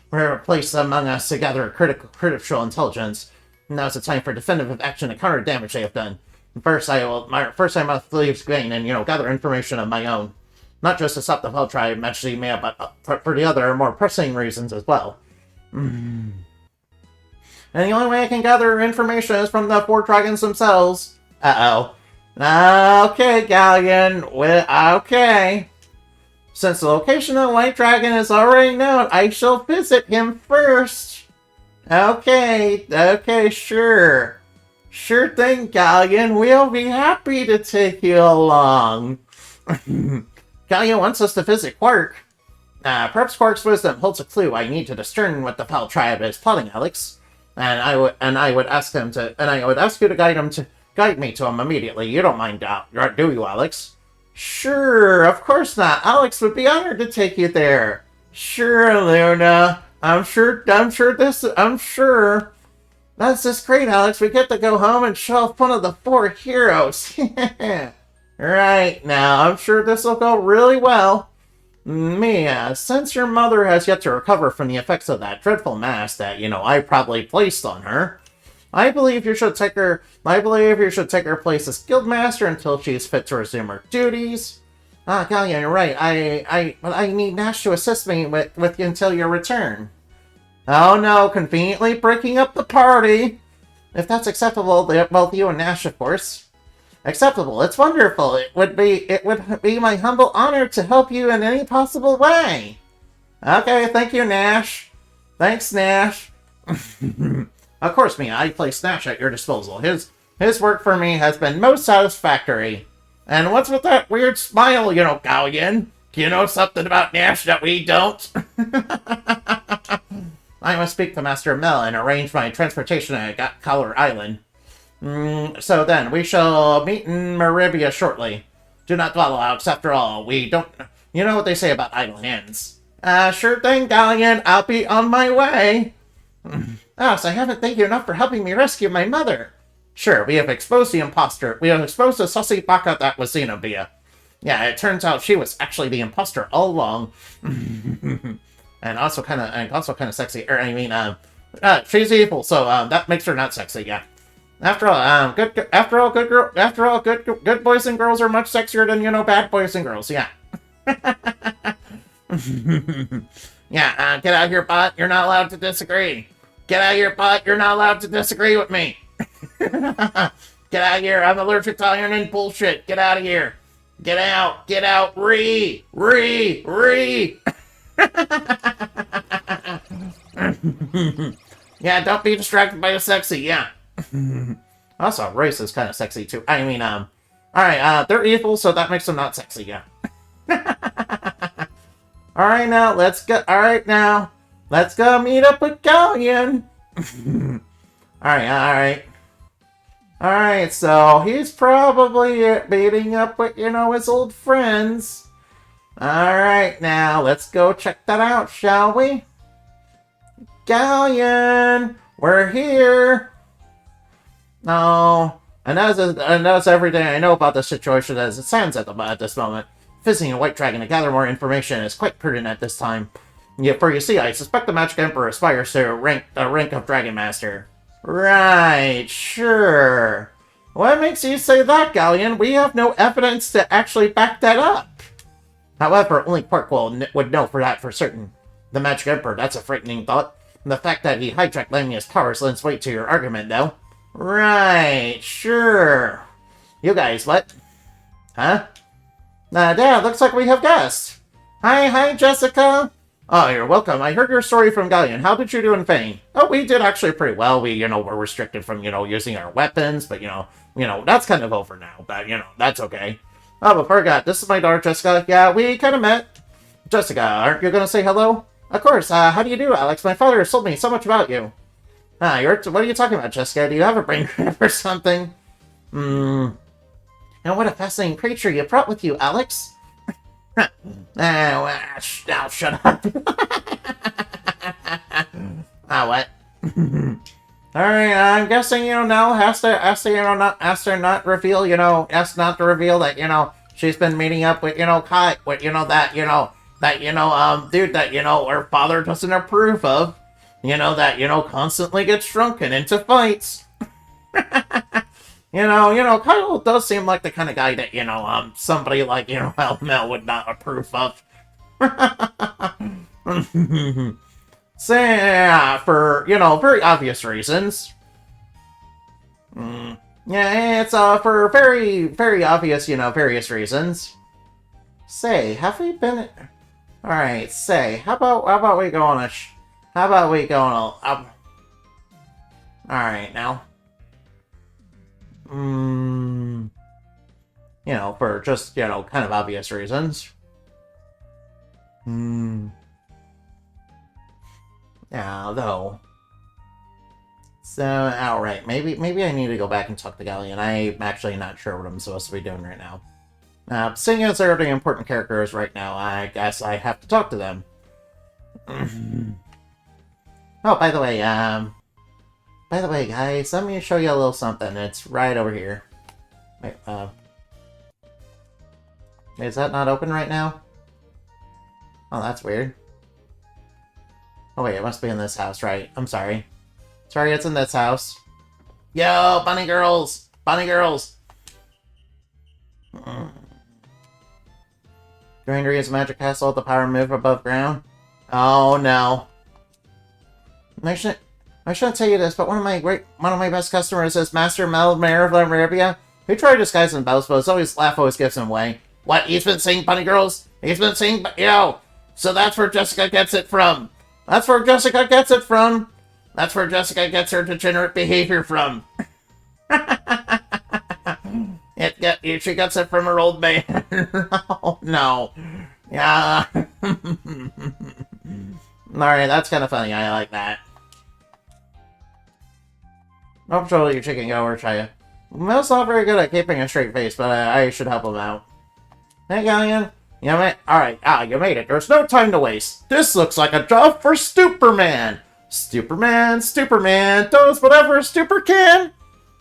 [SPEAKER 1] among us to gather critical intelligence. Now's the time for definitive action to counter the damage they have done. First I must leave Spain and, gather information of my own. Not just to stop the Foul Tribe, actually, but for the other, more pressing reasons as well. And the only way I can gather information is from the 4 dragons themselves. Uh-oh. Okay, Galleon. Okay. Since the location of the White Dragon is already known, I shall visit him first. Okay, sure. Sure thing, Galleon. We'll be happy to take you along. Galleon wants us to visit Quark. Perhaps Quark's wisdom holds a clue I need to discern what the Foul Tribe is plotting, Alex. And I would ask you to guide me to him immediately. You don't mind, do you, Alex? Sure, of course not. Alex would be honored to take you there. Sure, Luna. I'm sure. That's just great, Alex. We get to go home and show off one of the 4 heroes. Right, now, I'm sure this will go really well. Mia, since your mother has yet to recover from the effects of that dreadful mask that, I probably placed on her, I believe you should take her place as Guildmaster until she's fit to resume her duties. Galleon, you're right. I need Nash to assist me with you until your return. Oh no, conveniently breaking up the party. If that's acceptable, both you and Nash, of course. Acceptable. It's wonderful. It would be my humble honor to help you in any possible way. Okay, thank you, Nash. Thanks, Nash. Of course, Mia, I place Nash at your disposal. His work for me has been most satisfactory. And what's with that weird smile, Galleon? Do you know something about Nash that we don't? I must speak to Master Mel and arrange my transportation at Collar Island. So then, we shall meet in Maribia shortly. Do not dwell, Alex. After all, we don't... You know what they say about idle hands. Sure thing, Galleon. I'll be on my way. Alex, I haven't thanked you enough for helping me rescue my mother. Sure, we have exposed the imposter. We have exposed the sussy baka that was Xenobia. Yeah, it turns out she was actually the imposter all along. and also kind of sexy. She's evil, so that makes her not sexy. Yeah. After all, good boys and girls are much sexier than bad boys and girls. Yeah. Yeah. Get out of here, bot. You're not allowed to disagree. Get out of here, bot. You're not allowed to disagree with me. Get out of here. I'm allergic to iron and bullshit. Get out of here. Get out. Get out. Re. Yeah, don't be distracted by the sexy. Yeah. Also, Royce is kind of sexy too. Alright, they're evil, so that makes them not sexy. Yeah. Alright, now, let's go meet up with Galleon. Alright, so he's probably meeting up with, his old friends. Alright, now, let's go check that out, shall we? Galleon! We're here! No. And that's everything I know about the situation as it stands at this moment. Visiting a white dragon to gather more information is quite prudent at this time. For you see, I suspect the Magic Emperor aspires to the rank of Dragonmaster. Right, sure. What makes you say that, Galleon? We have no evidence to actually back that up. However, only Quark would know for that for certain. The Magic Emperor, that's a frightening thought. The fact that he hijacked Lamia's powers lends weight to your argument, though. Right, sure. You guys, what? Huh? Dad, looks like we have guests. Hi, Jessica. Oh, you're welcome. I heard your story from Galleon. How did you do in Fane? Oh, we did actually pretty well. We, were restricted from, using our weapons, but, that's kind of over now. But, that's okay. Oh, but forgot, this is my daughter, Jessica. Yeah, we kind of met. Jessica, aren't you going to say hello? Of course. How do you do, Alex? My father has told me so much about you. What are you talking about, Jessica? Do you have a brain cramp or something? And what a fascinating creature you brought with you, Alex. Now shut up. What? Alright, I'm guessing, Nell has to not reveal that, she's been meeting up with, Kai, with, dude that, her father doesn't approve of. That, constantly gets drunk and into fights. Kyle does seem like the kind of guy that, somebody like, Mel would not approve of. So, yeah, for, very obvious reasons. Yeah, it's, for very, very obvious, various reasons. Say, have we been... Alright, say, how about we go on a... Alright, now. For just, kind of obvious reasons. Yeah, though. So, alright, maybe I need to go back and talk to Galleon. I'm actually not sure what I'm supposed to be doing right now. Seeing as they're the important characters right now, I guess I have to talk to them. Oh, by the way, guys, let me show you a little something. It's right over here. Wait, is that not open right now? Oh, that's weird. Oh, wait, it must be in this house, right? I'm sorry. Sorry, it's in this house. Yo, bunny girls! Bunny girls! During to use magic castle at the power move above ground? Oh, no. I shouldn't tell you this, but one of my best customers is Master Mel Mayor of Arabia. He tried to disguise himself, but always gives him away. What? He's been saying bunny girls? He's been saying, so that's where Jessica gets it from. That's where Jessica gets it from. That's where Jessica gets her degenerate behavior from. She gets it from her old man. Oh, no. Yeah. Alright, that's kind of funny. I like that. I'll show you chicken go or try it. Mel's not very good at keeping a straight face, but I should help him out. Hey, Galleon. Alright, you made it. There's no time to waste. This looks like a job for Superman. Superman does whatever a stupid can!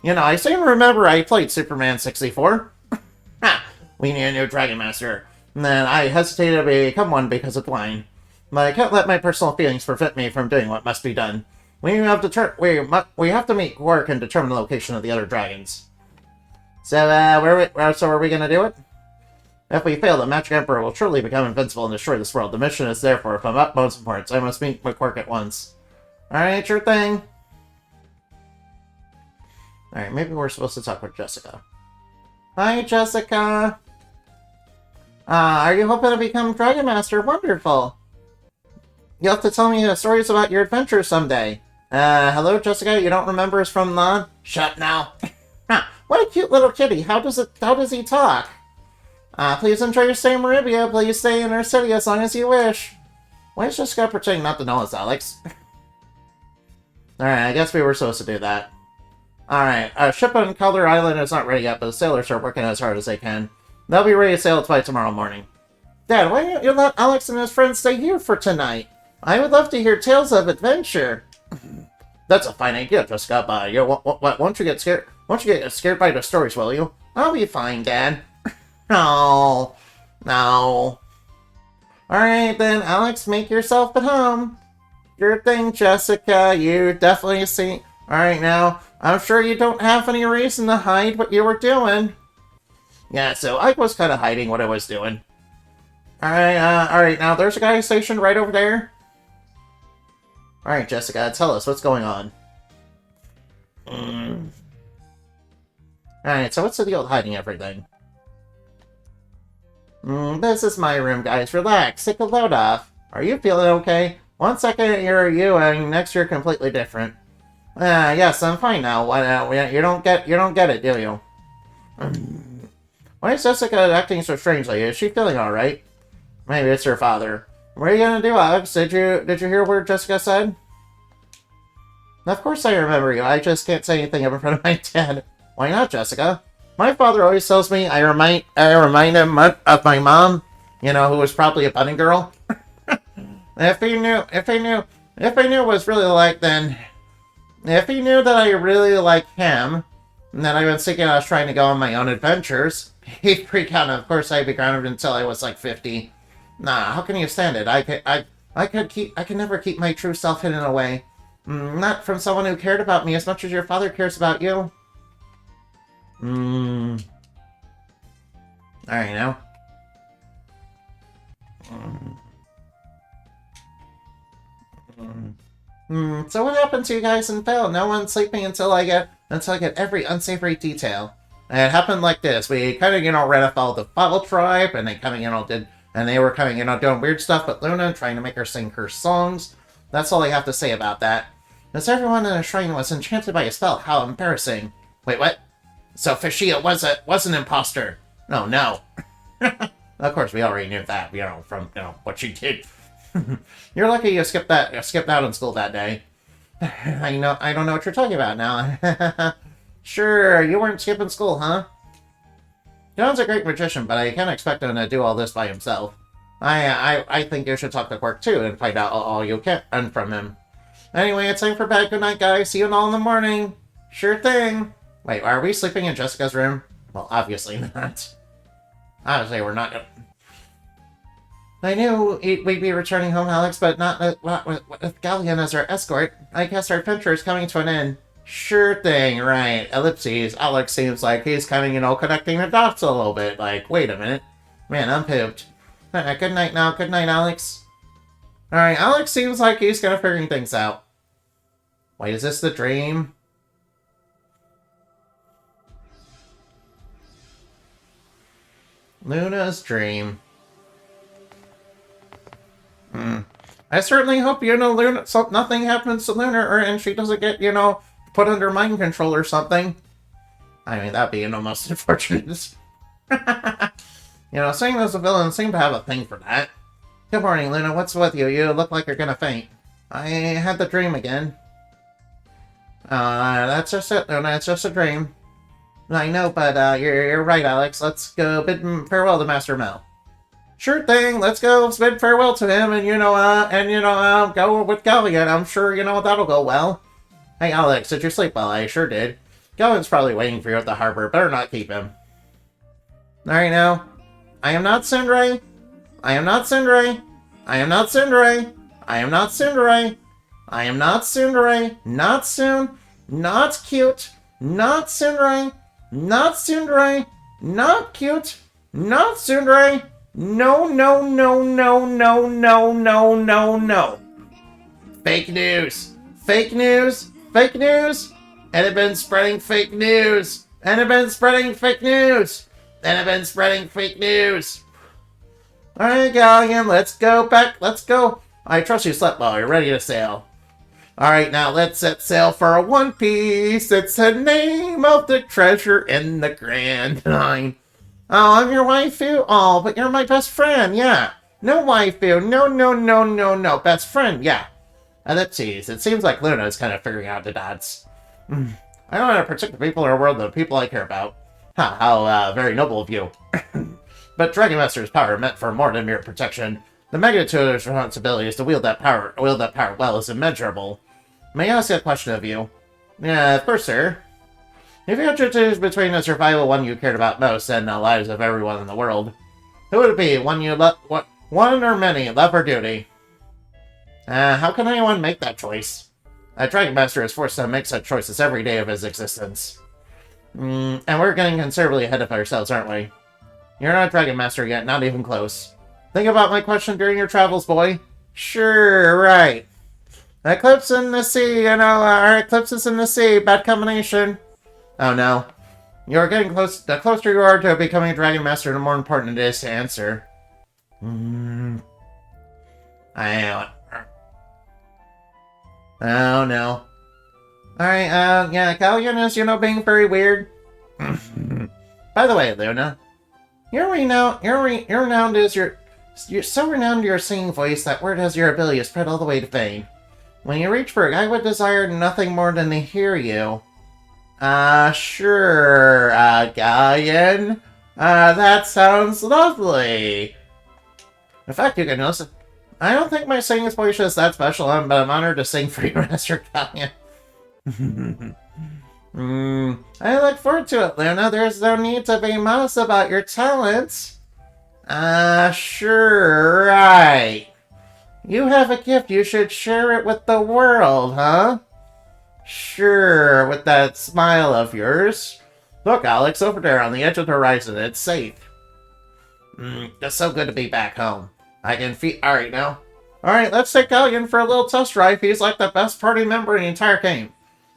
[SPEAKER 1] You know, I seem to remember I played Superman 64. Ha! We need a new Dragonmaster. And then I hesitated to become one because of Dwayne. But I can't let my personal feelings prevent me from doing what must be done. We have to make work and determine the location of the other dragons. So, so are we gonna do it? If we fail, the Magic Emperor will surely become invincible and destroy this world. The mission is therefore of utmost importance. I must meet McQuark at once. Alright, sure thing. Alright, maybe we're supposed to talk with Jessica. Hi, Jessica! Are you hoping to become Dragon Master? Wonderful! You'll have to tell me stories about your adventures someday. Hello, Jessica? You don't remember us from the... Shut now! What a cute little kitty! How does he talk? Please enjoy your stay in Maribia. Please stay in our city as long as you wish. Why is Jessica pretending not to know us, Alex? Alright, I guess we were supposed to do that. Alright, ship on Calder Island is not ready yet, but the sailors are working as hard as they can. They'll be ready to sail by tomorrow morning. Dad, why don't you let Alex and his friends stay here for tonight? I would love to hear tales of adventure. That's a fine idea, Jessica, but won't you get scared? Won't you get scared by the stories, will you? I'll be fine, Dad. No. Alright then, Alex, make yourself at home. Your thing, Jessica. You definitely see... Alright now, I'm sure you don't have any reason to hide what you were doing. Yeah, so I was kind of hiding what I was doing. Alright, now there's a guy stationed right over there. Alright, Jessica, tell us what's going on. Alright, so what's the deal with hiding everything? This is my room, guys. Relax. Take a load off. Are you feeling okay? 1 second you're you, and next you're completely different. Yes, I'm fine now. You don't get it, do you? Why is Jessica acting so strangely? Is she feeling alright? Maybe it's her father. What are you gonna do, Alex? Did you hear what Jessica said? Of course I remember you. I just can't say anything in front of my dad. Why not, Jessica? My father always tells me I remind him of my mom, you know, who was probably a budding girl. If he knew was really like, then if he knew that I really like him, and that I've been thinking I was trying to go on my own adventures, he'd freak out. And of course, I'd be grounded until I was like 50. Nah, how can you stand it? I could never keep my true self hidden away. Not from someone who cared about me as much as your father cares about you. Alright now. So what happened to you guys in Phil? No one's sleeping until I get every unsavory detail. And it happened like this. We kind of, ran off all the Bottle Tribe, and they kind of, they were kind of, doing weird stuff with Luna, trying to make her sing her songs. That's all I have to say about that. As everyone in the shrine was enchanted by a spell, how embarrassing. Wait, what? So Fashia was an imposter. Oh, no. Of course, we already knew that, from, what she did. You're lucky you skipped out in school that day. I don't know what you're talking about now. Sure, you weren't skipping school, huh? John's a great magician, but I can't expect him to do all this by himself. I think you should talk to Quark too and find out all you can from him. Anyway, it's time for bed. Good night, guys. See you all in the morning. Sure thing. Wait, are we sleeping in Jessica's room? Well, obviously not. Obviously, we're not. I knew we'd be returning home, Alex, but not with Galleon as our escort. I guess our adventure is coming to an end. Sure thing, right. Ellipses. Alex seems like he's kind of, connecting the dots a little bit. Like, wait a minute. Man, I'm pooped. Good night now. Good night, Alex. Alright, Alex seems like he's kind of figuring things out. Wait, is this the dream? Luna's dream. I certainly hope, Luna, nothing happens to Lunar, and she doesn't get, put under mind control or something. I mean, that'd be, most unfortunate. Seeing as the villains seem to have a thing for that. Good morning, Luna. What's with you? You look like you're gonna faint. I had the dream again. That's just it, Luna. It's just a dream. I know, but you're right, Alex. Let's go bid farewell to Master Mel. Sure thing. Let's go bid farewell to him, and go with Galleon. I'm sure that'll go well. Hey, Alex, did you sleep well? I sure did. Galleon's probably waiting for you at the harbor. Better not keep him. All right, now. I am not Cinderace. I am not Cinderace. I am not Cinderace. I am not Cinderace. I am not Cinderace. Not soon. Not cute. Not Cinderace. Not Cinderace. Not cute. Not Cinderace. No, no, no, no, no, no, no, no, no. Fake news. Fake news. Fake news. And have been spreading fake news. And have been spreading fake news. And have been spreading fake news. Alright, Galleon, let's go back. Let's go. I trust you slept well. You're ready to sail. Alright, now let's set sail for a One Piece. It's the name of the treasure in the Grand Line. Oh, I'm your waifu? Oh, but you're my best friend, yeah. No waifu. No, no, no, no, no. Best friend, yeah. Let's see. It seems like Luna is kind of figuring out the dots. I don't know how to protect the people in our world, the people I care about. How very noble of you. But Dragonmaster's power meant for more than mere protection. The magnitude of his responsibilities to wield that power well is immeasurable. May I ask a question of you? Yeah, of course, sir. If you had to choose between the survival one you cared about most and the lives of everyone in the world, who would it be? One or many, love or duty? How can anyone make that choice? A Dragonmaster is forced to make such choices every day of his existence. And we're getting considerably ahead of ourselves, aren't we? You're not a Dragonmaster yet, not even close. Think about my question during your travels, boy. Sure, right. Eclipse in the sea, our eclipses in the sea, bad combination. Oh no. You're getting close. The closer you are to becoming a Dragonmaster, the more important it is to answer. Oh no. Alright, yeah, Galleon is, being very weird. By the way, Luna, you're so renowned your singing voice that word has your ability to spread all the way to Fane. When you reach Berg, I would desire nothing more than to hear you. Sure, Galleon. That sounds lovely. In fact, you can listen. I don't think my singing voice is that special, but I'm honored to sing for you, Master Galleon. I look forward to it, Luna. There's no need to be modest about your talents. Sure, right. You have a gift, you should share it with the world, huh? Sure, with that smile of yours. Look, Alex, over there on the edge of the horizon, it's safe. It's so good to be back home. I can feel... Alright, now. Alright, let's take Galleon for a little test drive. He's like the best party member in the entire game.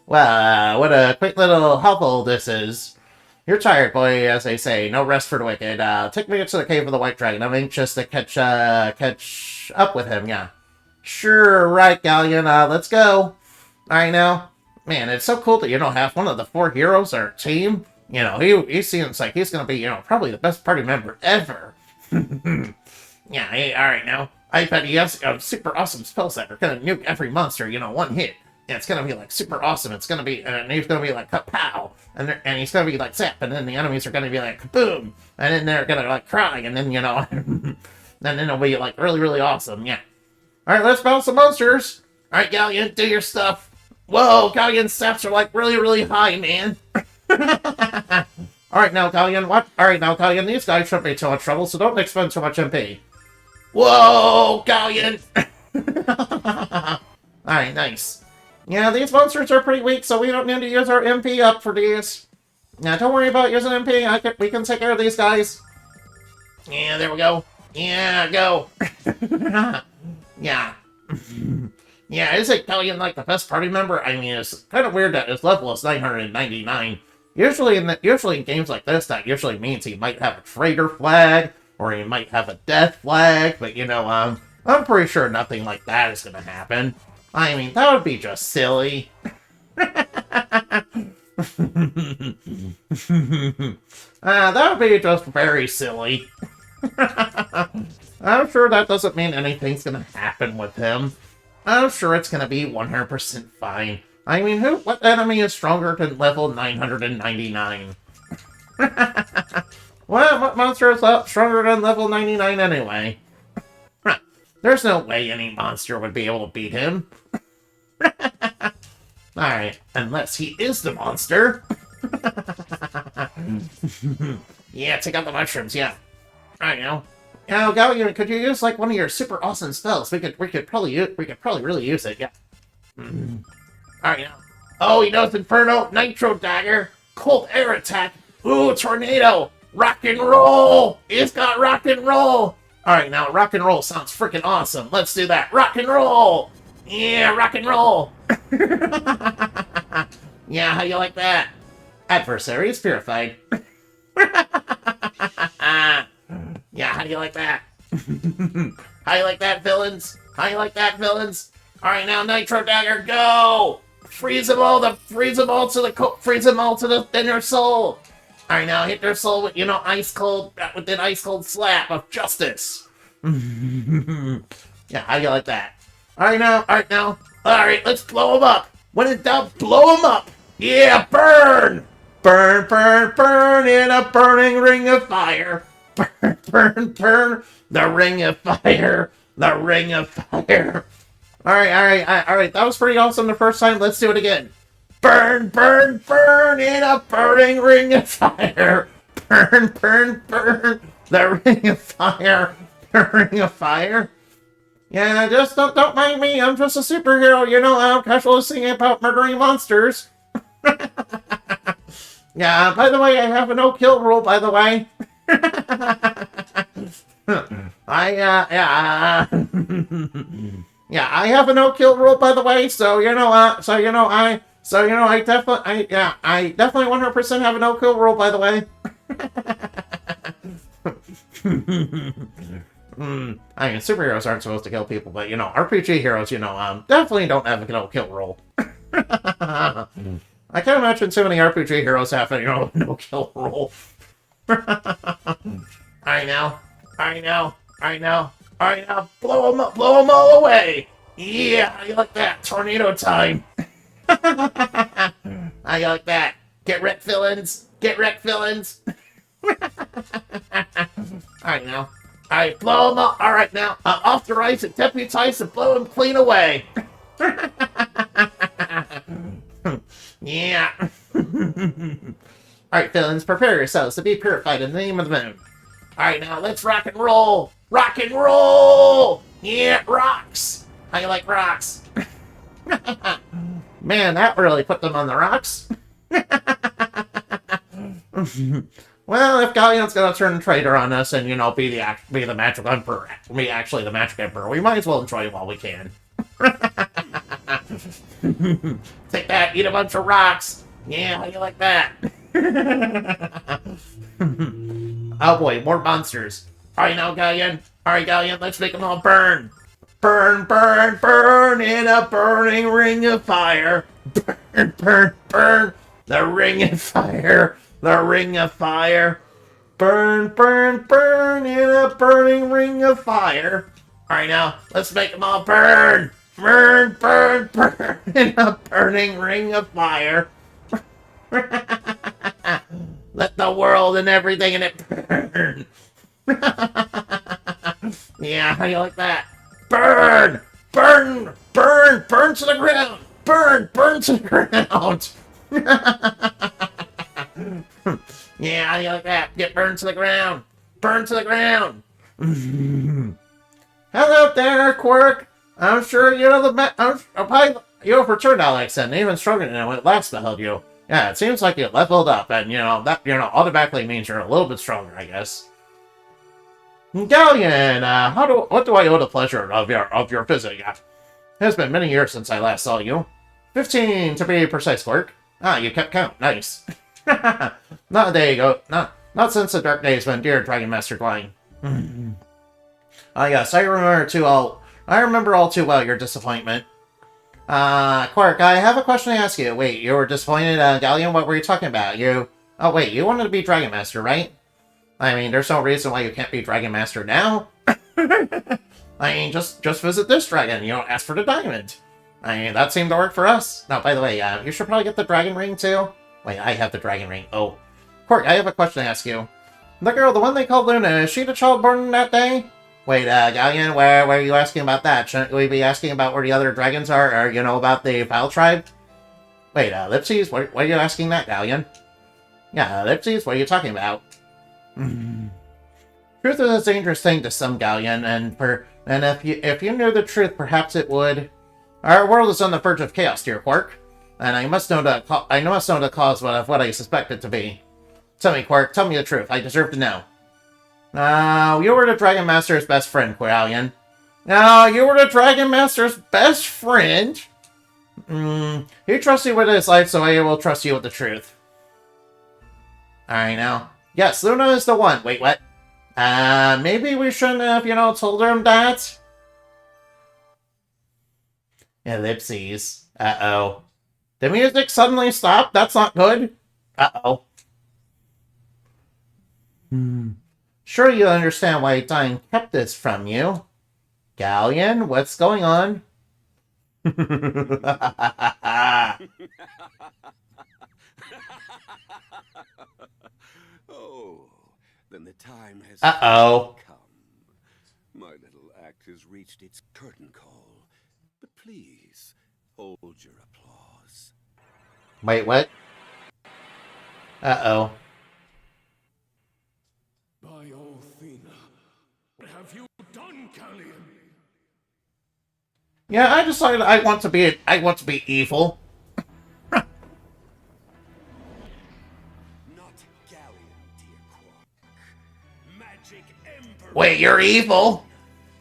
[SPEAKER 1] Well, what a quick little helpful this is. You're tired, boy, as they say. No rest for the wicked. Take me to the cave of the White Dragon. I'm anxious to catch up with him, yeah. Sure, right, Galleon. Let's go. Alright, now. Man, it's so cool that, have one of the 4 heroes on our team. He seems like he's gonna be, probably the best party member ever. Yeah, hey, alright, now. I bet he has super awesome spells that are gonna nuke every monster, one hit. And it's gonna be like super awesome. It's gonna be, and he's gonna be like kapow, and he's gonna be like zap, and then the enemies are gonna be like kaboom, and then they're gonna like cry, and then and then it'll be like really, really awesome. Yeah. All right, let's battle some monsters. All right, Galleon, do your stuff. Whoa, Galleon's stats are like really, really high, man. All right, now Galleon, what? All right, now Galleon, these guys shouldn't be too much trouble, so don't expend too much MP. Whoa, Galleon. All right, nice. Yeah, these monsters are pretty weak, so we don't need to use our MP up for these. Now, don't worry about using MP. We can take care of these guys. Yeah, there we go. Yeah, go. Yeah. Yeah, is it Galleon like the best party member? I mean, it's kind of weird that his level is 999. Usually in games like this, that usually means he might have a traitor flag, or he might have a death flag, but I'm pretty sure nothing like that is gonna happen. I mean, that would be just silly. That would be just very silly. I'm sure that doesn't mean anything's gonna happen with him. I'm sure it's gonna be 100% fine. I mean, what enemy is stronger than level 999? What monster is stronger than level 99 anyway? There's no way any monster would be able to beat him. Alright, unless he is the monster. Yeah, take out the mushrooms, yeah. I know. You know, Gallion, could you use like one of your super awesome spells? We could probably really use it, yeah. Alright now. Oh, he knows Inferno, Nitro Dagger, Cold Air Attack, ooh, Tornado, Rock and Roll! He's got Rock and Roll! Alright now, Rock and Roll sounds freaking awesome. Let's do that. Rock and Roll! Yeah, Rock and Roll! Yeah, how you like that? Adversary is purified. Yeah, how do you like that? How you like that, villains? How you like that, villains? Alright now, Nitro Dagger, go! Freeze them all to the inner soul! Alright now, hit their soul with, ice cold, with an ice cold slap of justice! Yeah, how do you like that? Alright now. Alright, let's blow them up! When in doubt, blow them up! Yeah, burn! Burn, burn, burn in a burning ring of fire! Burn, burn, burn! The ring of fire! The ring of fire! Alright, that was pretty awesome the first time, let's do it again! Burn, burn, burn in a burning ring of fire! Burn, burn, burn! The ring of fire! The ring of fire! Yeah, just don't mind me, I'm just a superhero, I'm casually singing about murdering monsters. Yeah, by the way, I have a no-kill rule, by the way. Yeah, I have a no-kill rule, by the way, so, I definitely 100% have a no-kill rule, by the way. I mean, superheroes aren't supposed to kill people, but, RPG heroes, definitely don't have a no-kill rule. I can't imagine too many RPG heroes have a, no-kill rule. I know. Blow them all away. Yeah, I like that. Tornado time. I like that. Get wrecked, villains. Alright now. Alright, blow them up. Alright now. Authorize and deputize to blow them clean away. Yeah. Alright, villains, prepare yourselves to be purified in the name of the moon. Alright, now let's rock and roll! Rock and roll! Yeah, rocks! How you like rocks? Man, that really put them on the rocks. Well, if Gallion's gonna turn traitor on us and, be the magic emperor, actually the magic emperor, we might as well enjoy it while we can. Take that, eat a bunch of rocks. Yeah, how you like that? Oh boy, more monsters. Alright now, Gallion. Alright, Gallion, let's make them all burn. Burn, burn, burn in a burning ring of fire. Burn, burn, burn. The ring of fire. The ring of fire. Burn, burn, burn in a burning ring of fire. Alright now, let's make them all burn. Burn, burn, burn in a burning ring of fire. Let the world and everything in it burn. Yeah, how do you like that? Burn! Burn! Burn! Burn to the ground! Burn! Burn to the ground! Yeah, how do you like that? Get burned to the ground! Burn to the ground! Hello there, Quirk! I'm sure you've returned, Alex, and even stronger than when it last beheld you. Yeah, it seems like you leveled up, and, that, automatically means you're a little bit stronger, I guess. Gallion, what do I owe the pleasure of your visit? It has been many years since I last saw you. 15, to be precise, Quirk. Ah, you kept count. Nice. Not a day ago. Not since the dark days when dear Dragonmaster Gwyn. Ah, yes, I remember all too well your disappointment. Quark, I have a question to ask you. Wait, you were disappointed, Gallion? What were you talking about? Oh, wait, you wanted to be Dragonmaster, right? I mean, there's no reason why you can't be Dragonmaster now. I mean, just visit this dragon, ask for the diamond. I mean, that seemed to work for us. No, by the way, you should probably get the dragon ring, too. Wait, I have the dragon ring. Oh. Quark, I have a question to ask you. The girl, the one they called Luna, is she the child born that day? Wait, Galleon, where are you asking about that? Shouldn't we be asking about where the other dragons are, or, about the Foul Tribe? Wait, Lipsies, why are you asking that, Galleon? Yeah, Lipsies, what are you talking about? Truth is a dangerous thing to some, Galleon, and if you knew the truth, perhaps it would. Our world is on the verge of chaos, dear Quark, and I must know the cause of what I suspect it to be. Tell me, Quark, tell me the truth. I deserve to know. You were the Dragonmaster's best friend, Galleon. You were the Dragonmaster's best friend? He trusts you with his life, so I will trust you with the truth. Alright, now. Yes, Luna is the one. Wait, what? Maybe we shouldn't have, told him that? Ellipses. Uh-oh. The music suddenly stopped? That's not good. Uh-oh. Sure you understand why Dyne kept this from you. Galleon, what's going on?
[SPEAKER 5] Oh, then the time has
[SPEAKER 1] Uh-oh.
[SPEAKER 5] come. My little act has reached its curtain call. But please, hold your applause.
[SPEAKER 1] Wait, what? Uh-oh.
[SPEAKER 5] By Athena, what have you done, Galleon?
[SPEAKER 1] Yeah, I decided I want to be evil.
[SPEAKER 5] Not Galleon, dear Quark. Magic Emperor.
[SPEAKER 1] Wait, you're evil?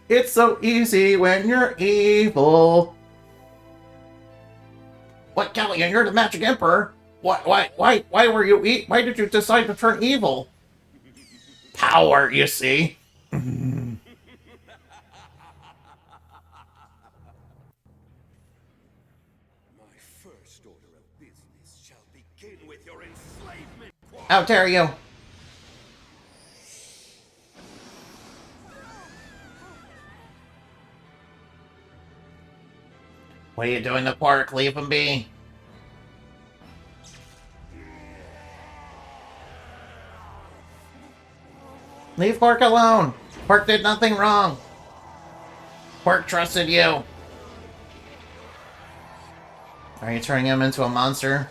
[SPEAKER 1] It's so easy when you're evil. What, Galleon? You're the Magic Emperor? Why were you why did you decide to turn evil? Power, you see.
[SPEAKER 5] My first order of business shall begin with your enslavement, Quark.
[SPEAKER 1] How dare you? What are you doing to Quark? Leave him be. Leave Quark alone. Quark did nothing wrong. Quark trusted you. Are you turning him into a monster?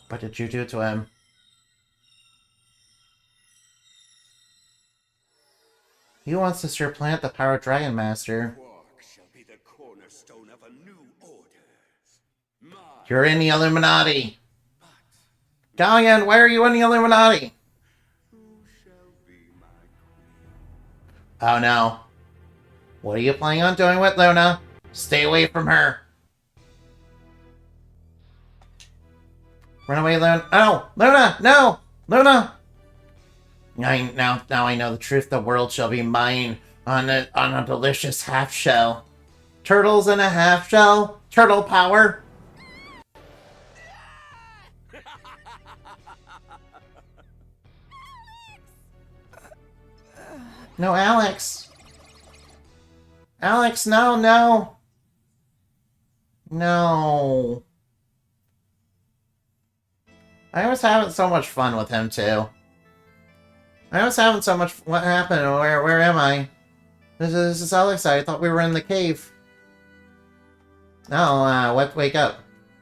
[SPEAKER 1] What did you do to him? He wants to supplant the power of Dragonmaster.
[SPEAKER 5] Quark shall be the cornerstone of a new order.
[SPEAKER 1] You're in the Illuminati. Galleon, why are you in the Illuminati?
[SPEAKER 5] Who shall be my queen?
[SPEAKER 1] Oh no. What are you planning on doing with Luna? Stay away from her. Run away, Luna. Oh, Luna, no! Luna! Now I know the truth. The world shall be mine on a delicious half shell. Turtles in a half shell? Turtle power? No, Alex. Alex, no, no. No. I was having so much fun with him, too. I was having so much... What happened? Where am I? This is Alex. I thought we were in the cave. No, wake up.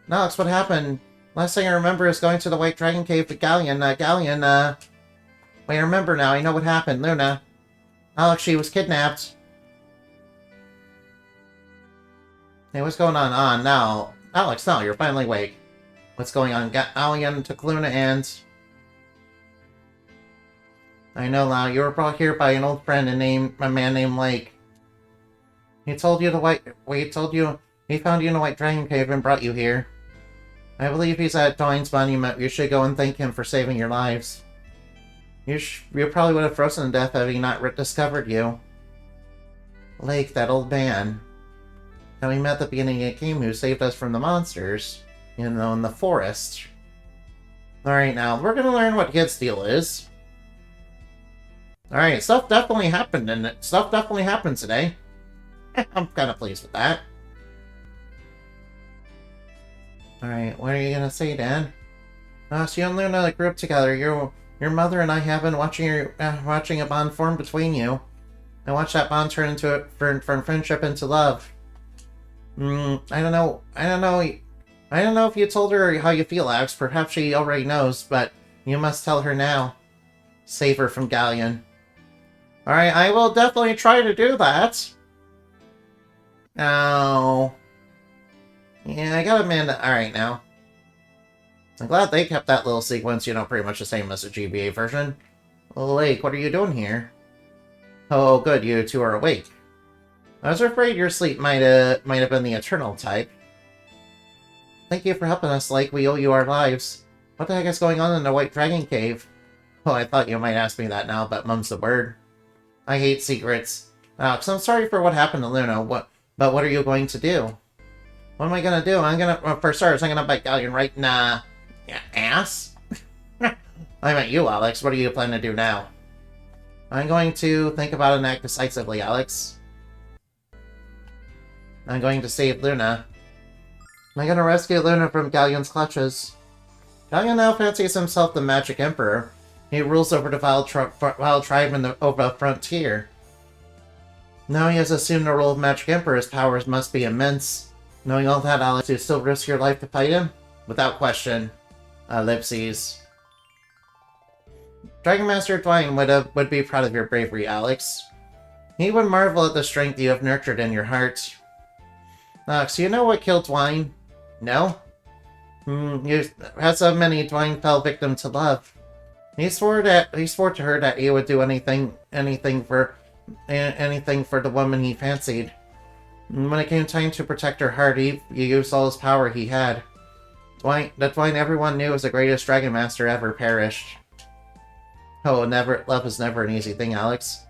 [SPEAKER 1] No, Alex, what happened? Last thing I remember is going to the White Dragon Cave with Galleon. Wait, I remember now. I know what happened. Luna. Alex, she was kidnapped. Hey, what's going on? Now. Alex, no, you're finally awake. What's going on? Galleon took Luna and... I know, Lau. You were brought here by an old friend, a man named Lake. He told you he found you in the White Dragon Cave and brought you here. I believe he's at Dyne's monument. You should go and thank him for saving your lives. You probably would have frozen to death had he not discovered you. Lake, that old man that we met at the beginning of the game who saved us from the monsters, in the forest. Alright, now, we're gonna learn what his deal is. Alright, stuff definitely happened, and stuff definitely happened today. I'm kind of pleased with that. Alright, what are you gonna say, Dad? So you and Luna grew up together. Your mother and I have been watching a bond form between you. I watched that bond turn from friendship into love. I don't know. I don't know if you told her how you feel, Alex. Perhaps she already knows, but you must tell her now. Save her from Galleon. Alright, I will definitely try to do that. Oh. Yeah, I gotta admit, alright now. I'm glad they kept that little sequence, pretty much the same as the GBA version. Lake, what are you doing here? Oh, good, you two are awake. I was afraid your sleep might have been the eternal type. Thank you for helping us, Lake. We owe you our lives. What the heck is going on in the White Dragon Cave? Oh, I thought you might ask me that now, but mum's the word. I hate secrets. Alex, I'm sorry for what happened to Luna. But what are you going to do? What am I gonna do? For starters, I'm gonna bite Galleon right in, ass? I meant you, Alex. What are you planning to do now? I'm going to think about it and act decisively, Alex. I'm going to save Luna. I'm gonna rescue Luna from Galleon's clutches. Galleon now fancies himself the Magic Emperor. He rules over the wild tribe in over the frontier. Now he has assumed the role of Magic Emperor. His powers must be immense. Knowing all that, Alex, do you still risk your life to fight him? Without question. Ellipses. Dragonmaster Dwayne would be proud of your bravery, Alex. He would marvel at the strength you have nurtured in your heart. Alex, do you know what killed Dwayne? No? As of many, Dwayne fell victim to love. He swore to her that he would do anything for the woman he fancied. When it came time to protect her heart, he used all his power he had. Dwayne everyone knew was the greatest Dragonmaster ever perished. Oh, love is never an easy thing, Alex.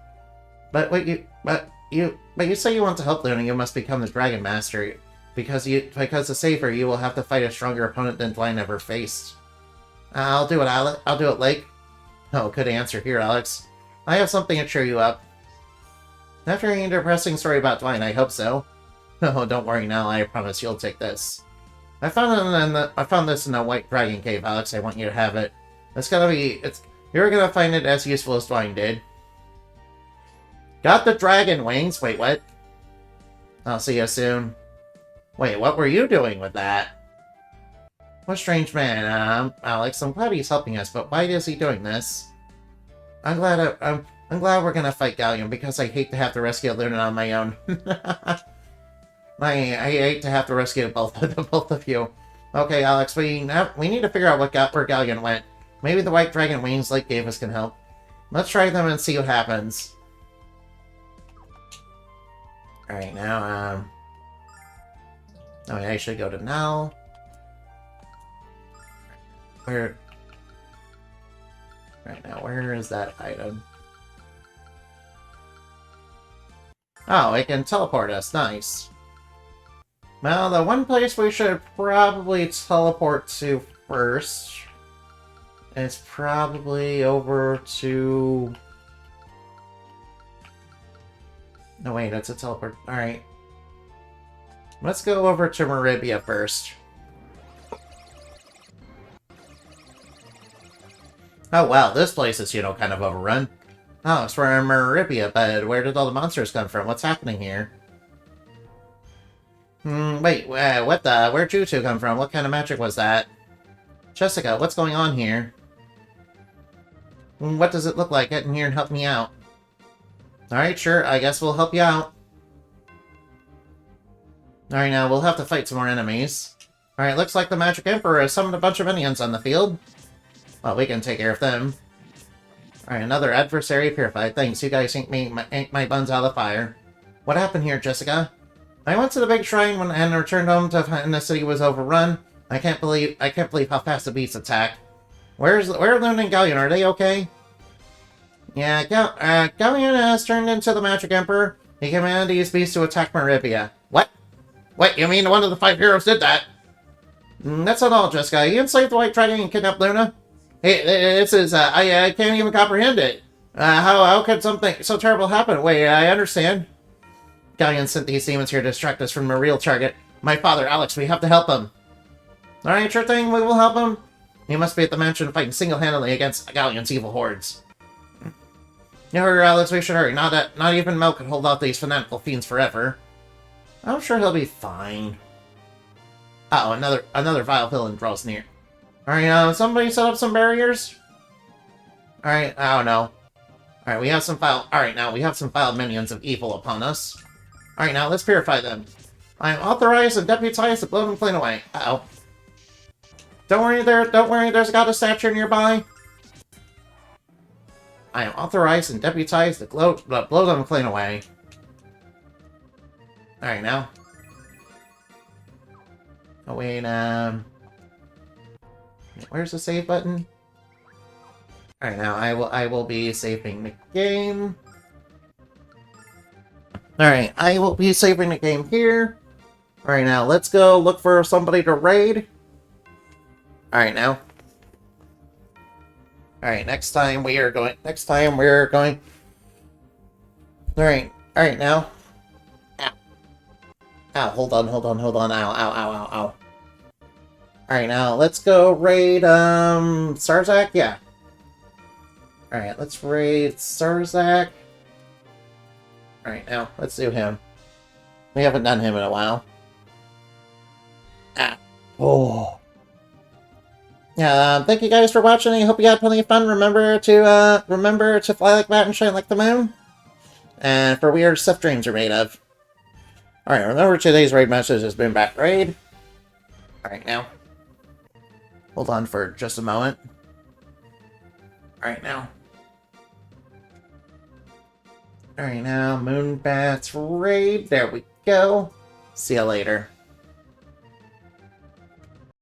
[SPEAKER 1] But you say you want to help Luna, you must become the Dragonmaster. Because to save her, you will have to fight a stronger opponent than Dwayne ever faced. I'll do it, Alex. I'll do it, Lake. Oh, good answer here, Alex. I have something to cheer you up. After hearing a depressing story about Dwayne, I hope so. Oh, don't worry now. I promise you'll take this. I found this in a White Dragon Cave, Alex. I want you to have it. You're gonna find it as useful as Dwayne did. Got the dragon wings. Wait, what? I'll see you soon. Wait, what were you doing with that? What strange man, Alex. I'm glad he's helping us, but why is he doing this? I'm glad we're gonna fight Galleon because I hate to have to rescue Luna on my own. I hate to have to rescue both of you. Okay, Alex, we need to figure out where Galleon went. Maybe the White Dragon wings Lake gave us can help. Let's try them and see what happens. Alright, now, oh, yeah, I should go to now. Right now, where is that item? Oh, it can teleport us. Nice. Well, the one place we should probably teleport to first is probably over to... No, wait, that's a teleport. Alright. Let's go over to Maribia first. Oh, wow, this place is, kind of overrun. Oh, it's for Maribia, but where did all the monsters come from? What's happening here? Wait, where'd you two come from? What kind of magic was that? Jessica, what's going on here? What does it look like? Get in here and help me out. Alright, sure, I guess we'll help you out. Alright, now we'll have to fight some more enemies. Alright, looks like the Magic Emperor has summoned a bunch of minions on the field. Well, we can take care of them. Alright, another adversary purified. Thanks, you guys ink my buns out of the fire. What happened here, Jessica? I went to the big shrine and returned home and the city was overrun. I can't believe how fast the beasts attack. Where are Luna and Galleon? Are they okay? Yeah, Galleon has turned into the Magic Emperor. He commanded these beasts to attack Maribia. What? Wait, you mean one of the 5 heroes did that? That's not all, Jessica. He enslaved the White Dragon and kidnapped Luna? Hey, I can't even comprehend it. How could something so terrible happen? Wait, I understand. Galleon sent these demons here to distract us from the real target. My father, Alex, we have to help him. Alright, sure thing, we will help him. He must be at the mansion fighting single-handedly against Galleon's evil hordes. You heard her, Alex, we should hurry. Not even Mel could hold out these fanatical fiends forever. I'm sure he'll be fine. Uh-oh, another vile villain draws near. Alright, somebody set up some barriers? Alright, I don't know. Alright, we have some vile minions of evil upon us. Alright, now let's purify them. I am authorized and deputized to blow them clean away. Uh-oh. Don't worry, there's a goddess statue nearby. I am authorized and deputized to blow them clean away. Alright, now. Oh, wait, where's the save button? Alright, now I will be saving the game. Alright, I will be saving the game here. Alright, now let's go look for somebody to raid. Alright, now. Alright, next time we're going... Alright, now. Ow. Ow, hold on. Ow. Alright, now, let's go raid, Sarzak? Yeah. Alright, let's raid Sarzak. Alright, now, let's do him. We haven't done him in a while. Ah. Oh. Yeah, thank you guys for watching. I hope you had plenty of fun. Remember to fly like that and shine like the moon. And for weird stuff dreams are made of. Alright, remember today's raid message has been back raid. Alright, now. Hold on for just a moment. Alright, now. Alright, now. Moonbats raid. There we go. See ya later.